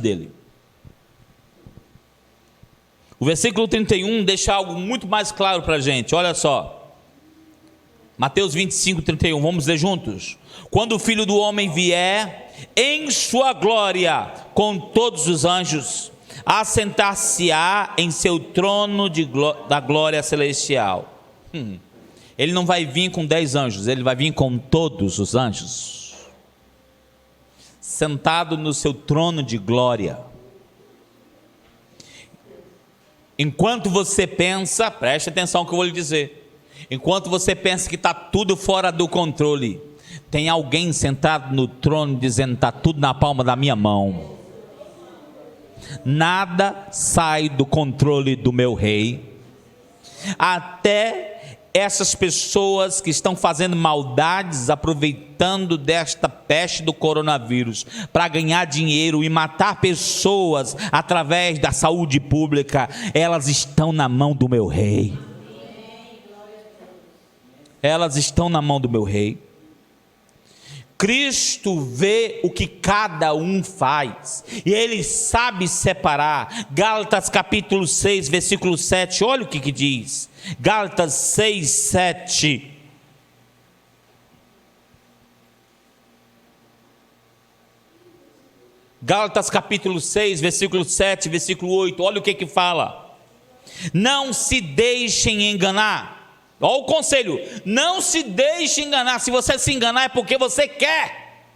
dele. O versículo 31 deixa algo muito mais claro para a gente. Olha só, Mateus 25, 31, vamos ler juntos. Quando o Filho do Homem vier em sua glória com todos os anjos, assentar-se-á em seu trono da glória celestial. Ele não vai vir com 10 anjos, ele vai vir com todos os anjos, sentado no seu trono de glória. Enquanto você pensa, preste atenção no que eu vou lhe dizer, enquanto você pensa que está tudo fora do controle, tem alguém sentado no trono dizendo: está tudo na palma da minha mão. Nada sai do controle do meu rei, até essas pessoas que estão fazendo maldades, aproveitando desta peste do coronavírus para ganhar dinheiro e matar pessoas através da saúde pública, elas estão na mão do meu rei. Elas estão na mão do meu rei. Cristo vê o que cada um faz, e Ele sabe separar. Gálatas capítulo 6, versículo 7, olha o que diz. Gálatas 6, 7. Gálatas capítulo 6, versículo 7, versículo 8, olha o que fala. Não se deixem enganar. Olha o conselho, não se deixe enganar. Se você se enganar é porque você quer.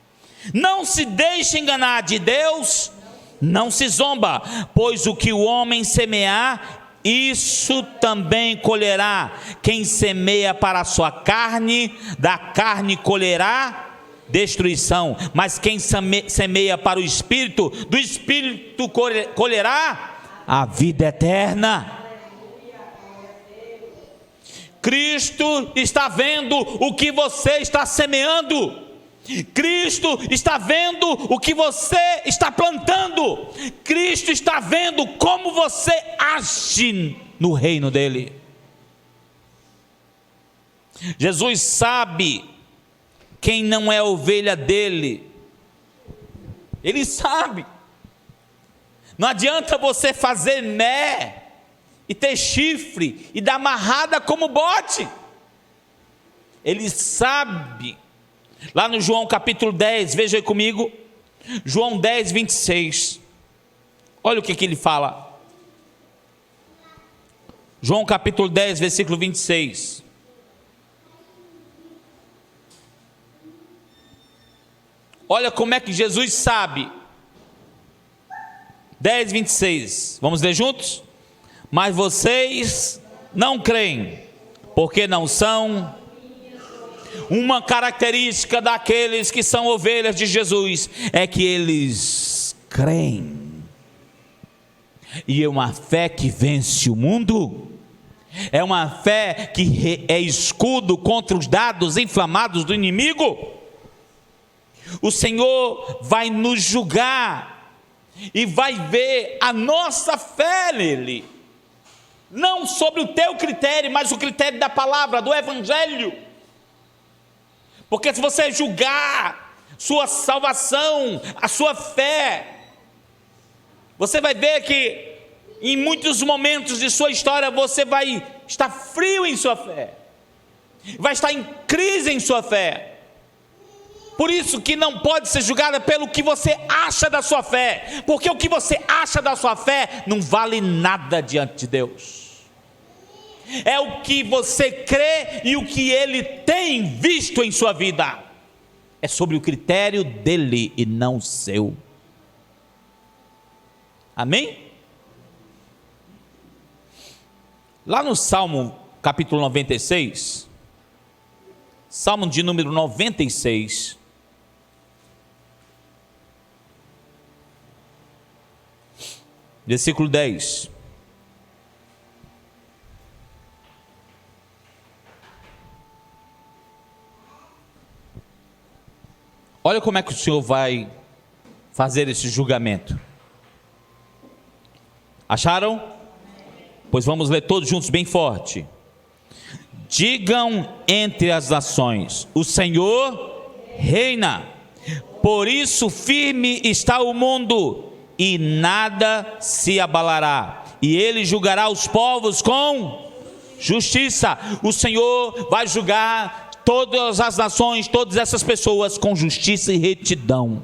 Não se deixe enganar, de Deus não se zomba, pois o que o homem semear, isso também colherá. Quem semeia para a sua carne, da carne colherá destruição, mas quem semeia para o Espírito, do Espírito colherá a vida eterna. Cristo está vendo o que você está semeando. Cristo está vendo o que você está plantando. Cristo está vendo como você age no reino dele. Jesus sabe quem não é ovelha dele. Ele sabe. Não adianta você fazer né e ter chifre e dar amarrada como bote. Ele sabe. Lá no João capítulo 10, veja aí comigo, João 10, 26, olha o que ele fala. João capítulo 10, versículo 26. Olha como é que Jesus sabe. 10, 26, vamos ler juntos? Mas vocês não creem, porque não são. Uma característica daqueles que são ovelhas de Jesus é que eles creem. E é uma fé que vence o mundo. É uma fé que é escudo contra os dardos inflamados do inimigo. O Senhor vai nos julgar e vai ver a nossa fé nele. Não sobre o teu critério, mas o critério da palavra, do evangelho. Porque se você julgar sua salvação, a sua fé, você vai ver que em muitos momentos de sua história você vai estar frio em sua fé, vai estar em crise em sua fé. Por isso que não pode ser julgada pelo que você acha da sua fé, porque o que você acha da sua fé não vale nada diante de Deus. É o que você crê e o que Ele tem visto em sua vida. É sobre o critério dele e não seu. Amém? Lá no Salmo capítulo 96, Salmo de número 96, versículo 10. Olha como é que o Senhor vai fazer esse julgamento. Acharam? Pois vamos ler todos juntos bem forte. Digam entre as nações: o Senhor reina, por isso firme está o mundo, e nada se abalará, e Ele julgará os povos com justiça. O Senhor vai julgar todas as nações, todas essas pessoas com justiça e retidão.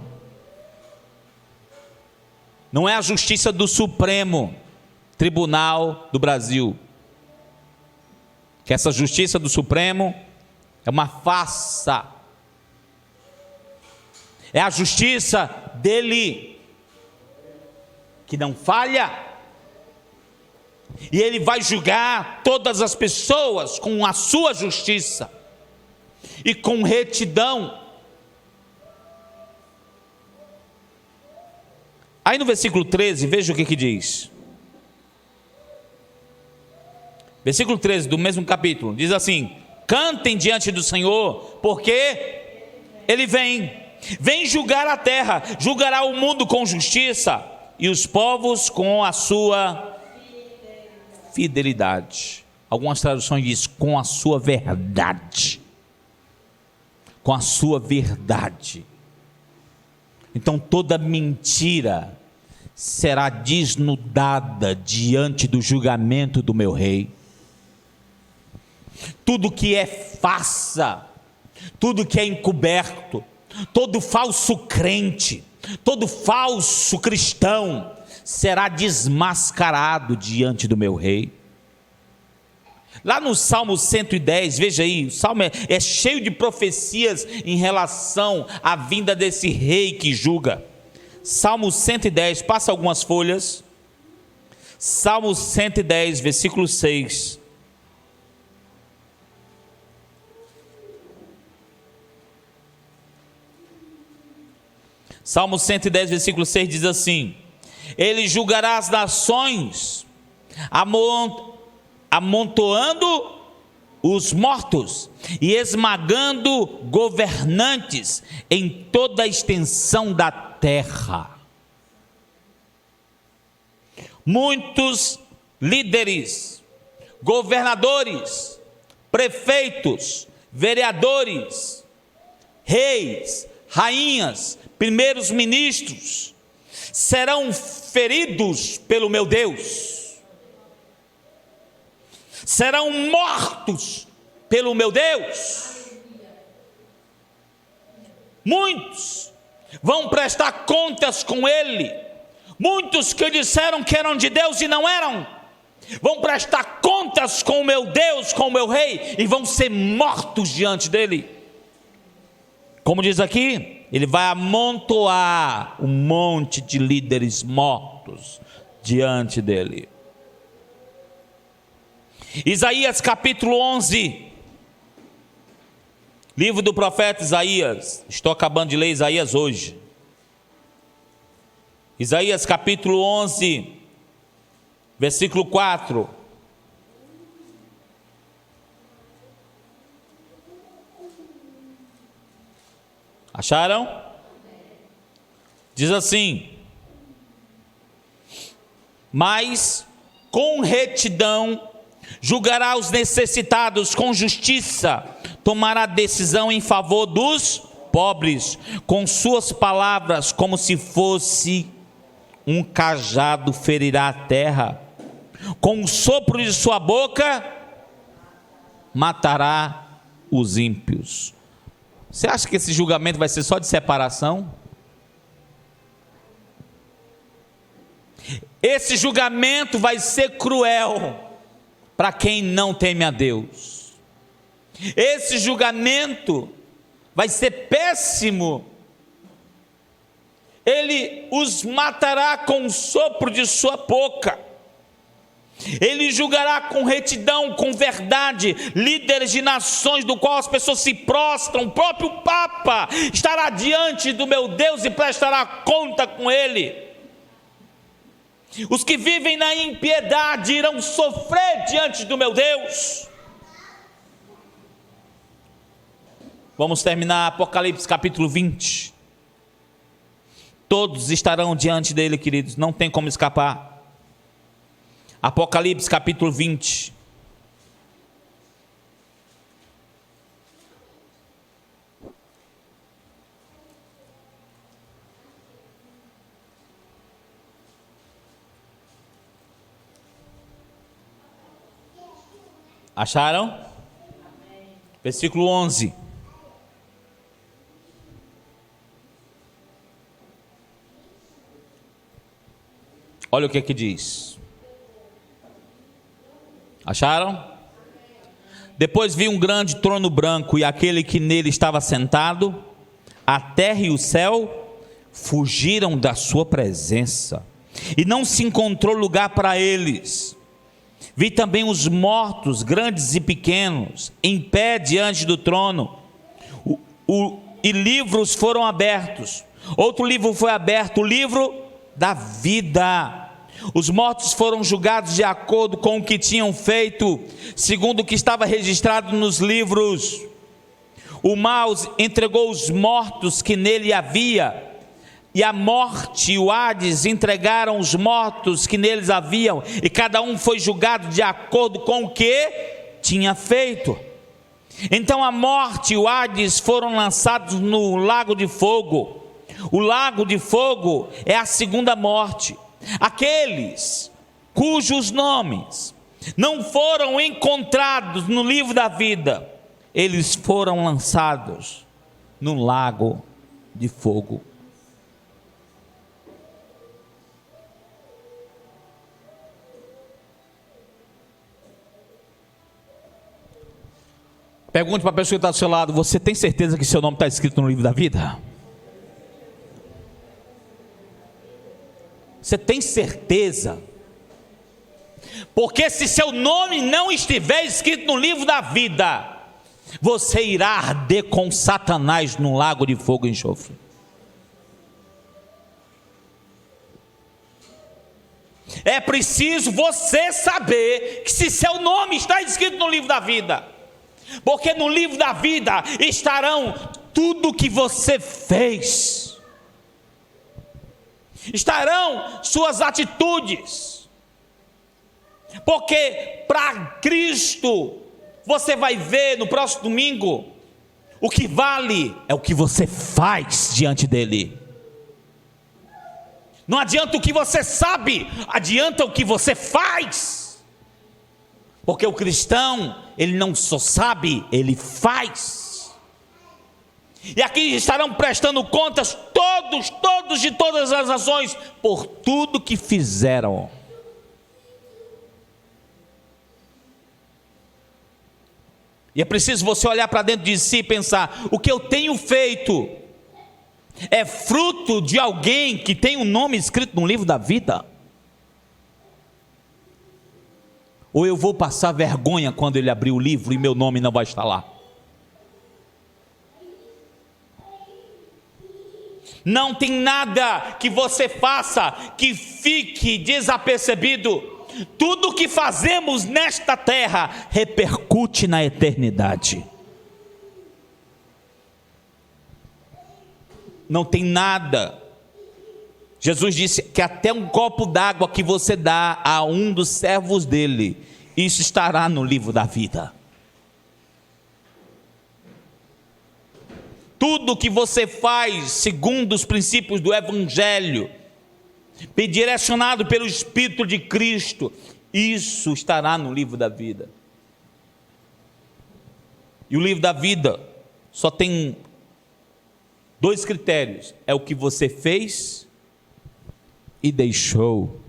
Não é a justiça do Supremo Tribunal do Brasil, que essa justiça do Supremo é uma farsa. É a justiça dele, que não falha, e ele vai julgar todas as pessoas com a sua justiça e com retidão. Aí no versículo 13, veja o que diz. Versículo 13 do mesmo capítulo, diz assim: cantem diante do Senhor, porque Ele vem julgar a terra, julgará o mundo com justiça e os povos com a sua fidelidade. Algumas traduções dizem com a sua verdade. Com a sua verdade. Então toda mentira será desnudada diante do julgamento do meu rei. Tudo que é farsa, tudo que é encoberto, todo falso crente, todo falso cristão será desmascarado diante do meu rei. Lá no Salmo 110, veja aí, o Salmo é cheio de profecias em relação à vinda desse rei que julga. Salmo 110, passa algumas folhas. Salmo 110, versículo 6. Salmo 110, versículo 6 diz assim: Ele julgará as nações, amontoando os mortos e esmagando governantes em toda a extensão da terra. Muitos líderes, governadores, prefeitos, vereadores, reis, rainhas, primeiros ministros serão feridos pelo meu Deus, serão mortos pelo meu Deus. Muitos vão prestar contas com Ele. Muitos que disseram que eram de Deus e não eram, vão prestar contas com o meu Deus, com o meu rei, e vão ser mortos diante dele. Como diz aqui, ele vai amontoar um monte de líderes mortos diante dele. Isaías capítulo 11, livro do profeta Isaías. Estou acabando de ler Isaías hoje. Isaías capítulo 11, versículo 4. Acharam? Diz assim: mas com retidão julgará os necessitados, com justiça tomará decisão em favor dos pobres, com suas palavras como se fosse um cajado ferirá a terra, com o sopro de sua boca matará os ímpios. Você acha que esse julgamento vai ser só de separação? Esse julgamento vai ser cruel para quem não teme a Deus. Esse julgamento vai ser péssimo. Ele os matará com o sopro de sua boca. Ele julgará com retidão, com verdade, líderes de nações do qual as pessoas se prostram. O próprio Papa estará diante do meu Deus e prestará conta com ele. Os que vivem na impiedade irão sofrer diante do meu Deus. Vamos terminar Apocalipse capítulo 20. Todos estarão diante dele, queridos, não tem como escapar. Apocalipse capítulo 20. Acharam? Versículo 11. Olha o que aqui diz. Acharam? Depois vi um grande trono branco e aquele que nele estava sentado. A terra e o céu fugiram da sua presença e não se encontrou lugar para eles. Vi também os mortos, grandes e pequenos, em pé diante do trono, e livros foram abertos. Outro livro foi aberto, o livro da vida. Os mortos foram julgados de acordo com o que tinham feito, segundo o que estava registrado nos livros. O mal entregou os mortos que nele havia, e a morte e o Hades entregaram os mortos que neles haviam, e cada um foi julgado de acordo com o que tinha feito. Então a morte e o Hades foram lançados no lago de fogo. O lago de fogo é a segunda morte. Aqueles cujos nomes não foram encontrados no livro da vida, eles foram lançados no lago de fogo. Pergunte para a pessoa que está do seu lado: você tem certeza que seu nome está escrito no livro da vida? Você tem certeza? Porque se seu nome não estiver escrito no livro da vida, você irá arder com Satanás no lago de fogo e enxofre. É preciso você saber que se seu nome está escrito no livro da vida, porque no livro da vida estarão tudo que você fez, estarão suas atitudes, porque para Cristo, você vai ver no próximo domingo, o que vale é o que você faz diante dele. Não adianta o que você sabe, adianta o que você faz. Porque o cristão, ele não só sabe, ele faz. E aqui estarão prestando contas todos de todas as ações, por tudo que fizeram. E é preciso você olhar para dentro de si e pensar: o que eu tenho feito é fruto de alguém que tem um nome escrito no livro da vida? Ou eu vou passar vergonha quando ele abrir o livro e meu nome não vai estar lá? Não tem nada que você faça que fique desapercebido. Tudo que fazemos nesta terra repercute na eternidade. Não tem nada. Jesus disse que até um copo d'água que você dá a um dos servos dele, isso estará no livro da vida. Tudo que você faz segundo os princípios do Evangelho, direcionado pelo Espírito de Cristo, isso estará no livro da vida. E o livro da vida só tem dois critérios: é o que você fez e deixou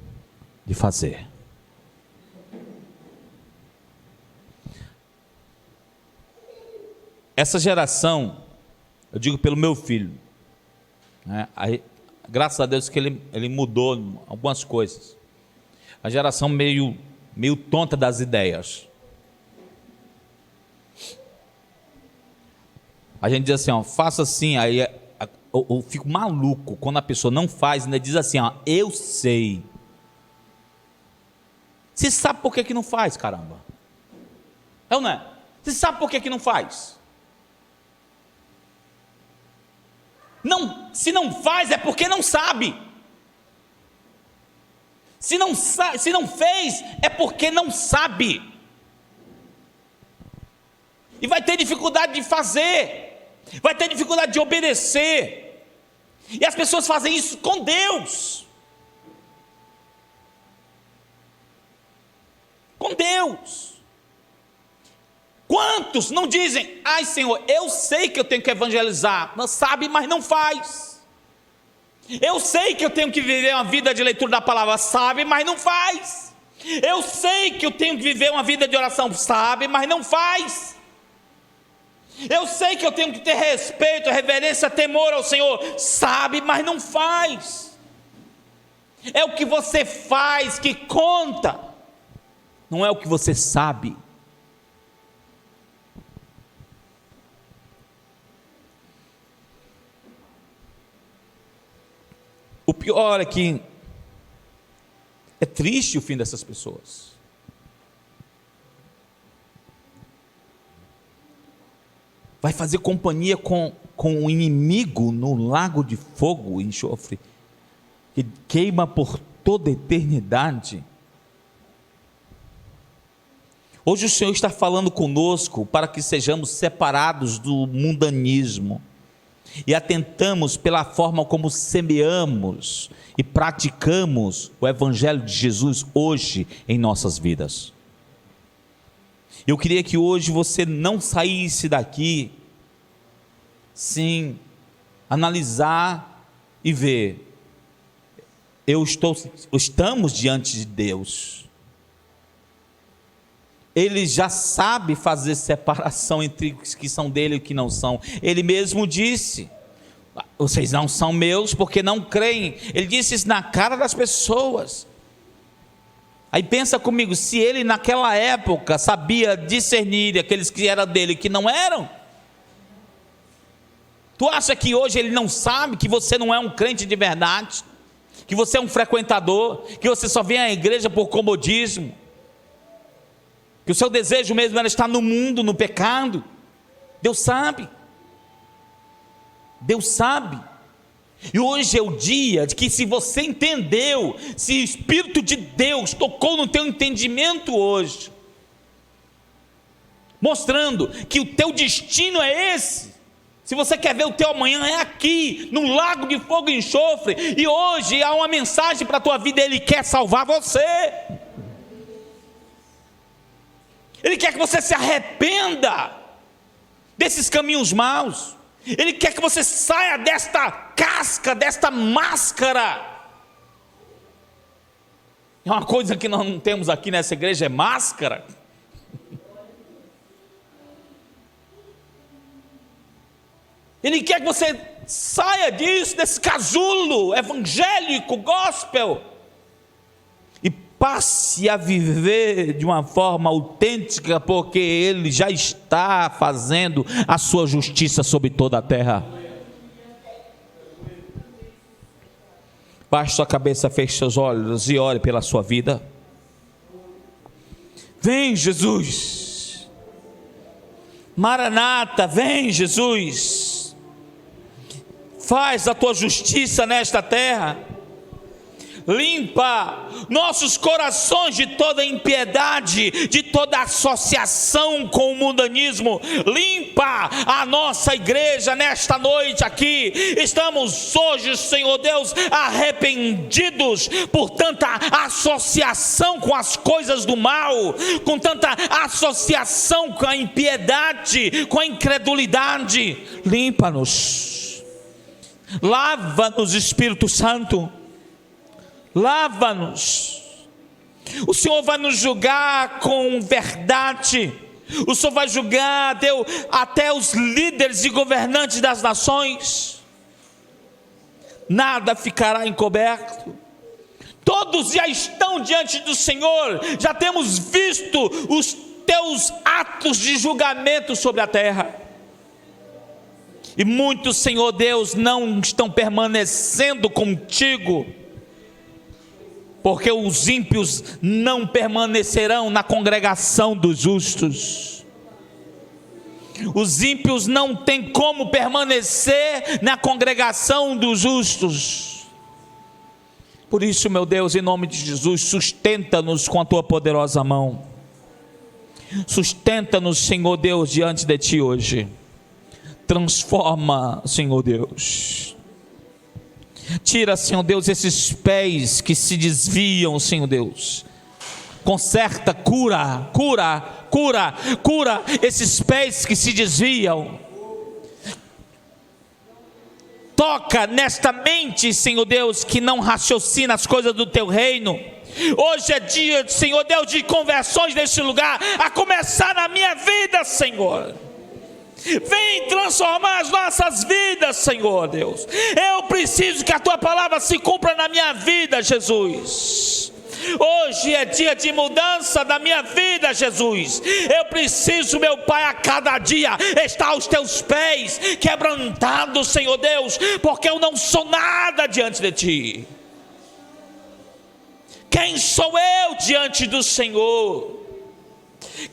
de fazer. Essa geração, eu digo pelo meu filho, né? Graças a Deus que ele mudou algumas coisas. A geração meio tonta das ideias. A gente diz assim, ó, faça assim, aí eu fico maluco quando a pessoa não faz, ainda diz assim, ó, eu sei. Você sabe por que não faz, caramba? É ou não é? Você sabe por que não faz? Não, se não faz é porque não sabe. Se não fez é porque não sabe. E vai ter dificuldade de fazer, vai ter dificuldade de obedecer. E as pessoas fazem isso com Deus. Com Deus. Quantos não dizem, ai Senhor, eu sei que eu tenho que evangelizar, mas sabe, mas não faz. Eu sei que eu tenho que viver uma vida de leitura da palavra, sabe, mas não faz. Eu sei que eu tenho que viver uma vida de oração, sabe, mas não faz. Eu sei que eu tenho que ter respeito, reverência, temor ao Senhor, sabe, mas não faz. É o que você faz que conta, não é o que você sabe. O pior é que É triste o fim dessas pessoas. Vai fazer companhia com o inimigo no lago de fogo e enxofre, que queima por toda a eternidade. Hoje o Senhor está falando conosco para que sejamos separados do mundanismo e atentamos pela forma como semeamos e praticamos o Evangelho de Jesus hoje em nossas vidas. Eu queria que hoje você não saísse daqui sem analisar e ver. Estamos diante de Deus. Ele já sabe fazer separação entre os que são dele e os que não são. Ele mesmo disse: vocês não são meus porque não creem. Ele disse isso na cara das pessoas. Aí pensa comigo, se ele naquela época sabia discernir aqueles que eram dele e que não eram, tu acha que hoje ele não sabe que você não é um crente de verdade, que você é um frequentador, que você só vem à igreja por comodismo, que o seu desejo mesmo era estar no mundo, no pecado? Deus sabe. Deus sabe. E hoje é o dia de que, se você entendeu, se o Espírito de Deus tocou no teu entendimento hoje, mostrando que o teu destino é esse, se você quer ver o teu amanhã, é aqui, no lago de fogo e enxofre, e hoje há uma mensagem para a tua vida. Ele quer salvar você, Ele quer que você se arrependa desses caminhos maus, Ele quer que você saia desta casca, desta máscara. É uma coisa que nós não temos aqui nessa igreja, é máscara. Ele quer que você saia disso, desse casulo evangélico, gospel, e passe a viver de uma forma autêntica, porque Ele já está fazendo a sua justiça sobre toda a terra. Baixe sua cabeça, feche seus olhos e ore pela sua vida. Vem, Jesus. Maranata, vem, Jesus. Faz a tua justiça nesta terra. Limpa nossos corações de toda impiedade, de toda associação com o mundanismo. Limpa a nossa igreja nesta noite aqui. Estamos hoje, Senhor Deus, arrependidos por tanta associação com as coisas do mal, com tanta associação com a impiedade, com a incredulidade. Limpa-nos, lava-nos, Espírito Santo. Lava-nos. O Senhor vai nos julgar com verdade. O Senhor vai julgar até os líderes e governantes das nações. Nada ficará encoberto. Todos já estão diante do Senhor. Já temos visto os teus atos de julgamento sobre a terra. E muitos, Senhor Deus, não estão permanecendo contigo, porque os ímpios não permanecerão na congregação dos justos. Os ímpios não têm como permanecer na congregação dos justos. Por isso, meu Deus, em nome de Jesus, sustenta-nos com a tua poderosa mão. Sustenta-nos, Senhor Deus, diante de ti hoje. Transforma, Senhor Deus. Tira, Senhor Deus, esses pés que se desviam, Senhor Deus. Conserta, cura esses pés que se desviam. Toca nesta mente, Senhor Deus, que não raciocina as coisas do teu reino. Hoje é dia, Senhor Deus, de conversões neste lugar, a começar na minha vida, Senhor. Vem transformar as nossas vidas, Senhor Deus. Eu preciso que a tua palavra se cumpra na minha vida, Jesus. Hoje é dia de mudança da minha vida, Jesus. Eu preciso, meu Pai, a cada dia estar aos teus pés, quebrantado, Senhor Deus, porque eu não sou nada diante de ti. Quem sou eu diante do Senhor?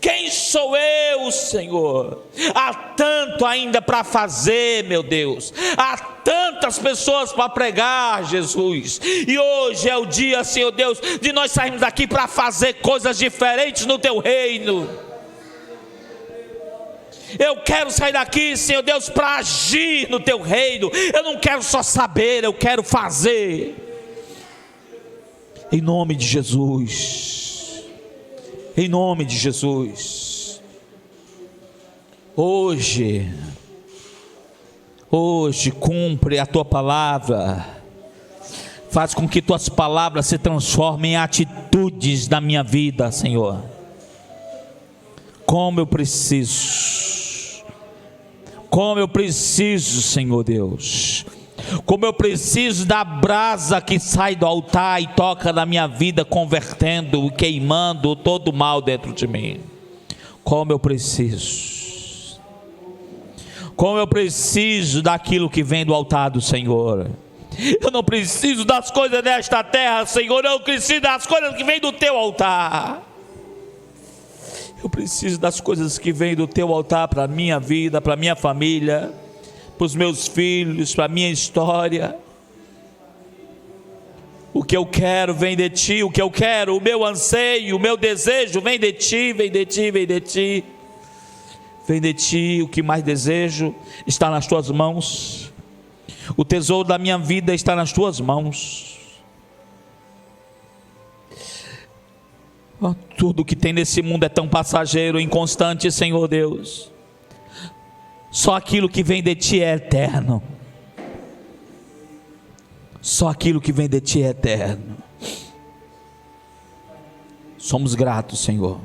Quem sou eu, Senhor? Há tanto ainda para fazer, meu Deus. Há tantas pessoas para pregar, Jesus. E hoje é o dia, Senhor Deus, de nós sairmos daqui para fazer coisas diferentes no Teu reino. Eu quero sair daqui, Senhor Deus, para agir no Teu reino. Eu não quero só saber, eu quero fazer. Em nome de Jesus. Em nome de Jesus. Hoje cumpre a Tua palavra. Faz com que Tuas palavras se transformem em atitudes da minha vida, Senhor. Como eu preciso, Senhor Deus. Como eu preciso da brasa que sai do altar e toca na minha vida, convertendo e queimando todo o mal dentro de mim. Como eu preciso daquilo que vem do altar do Senhor. Eu não preciso das coisas desta terra, Senhor. Eu preciso das coisas que vêm do Teu altar. Eu preciso das coisas que vêm do Teu altar para a minha vida, para a minha família, para os meus filhos, para a minha história. O que eu quero vem de Ti, o que eu quero, o meu anseio, o meu desejo vem de Ti, vem de Ti, vem de Ti. Vem de Ti, o que mais desejo está nas Tuas mãos. O tesouro da minha vida está nas Tuas mãos. Oh, tudo que tem nesse mundo é tão passageiro, inconstante, Senhor Deus. Só aquilo que vem de Ti é eterno. Só aquilo que vem de Ti é eterno. Somos gratos, Senhor.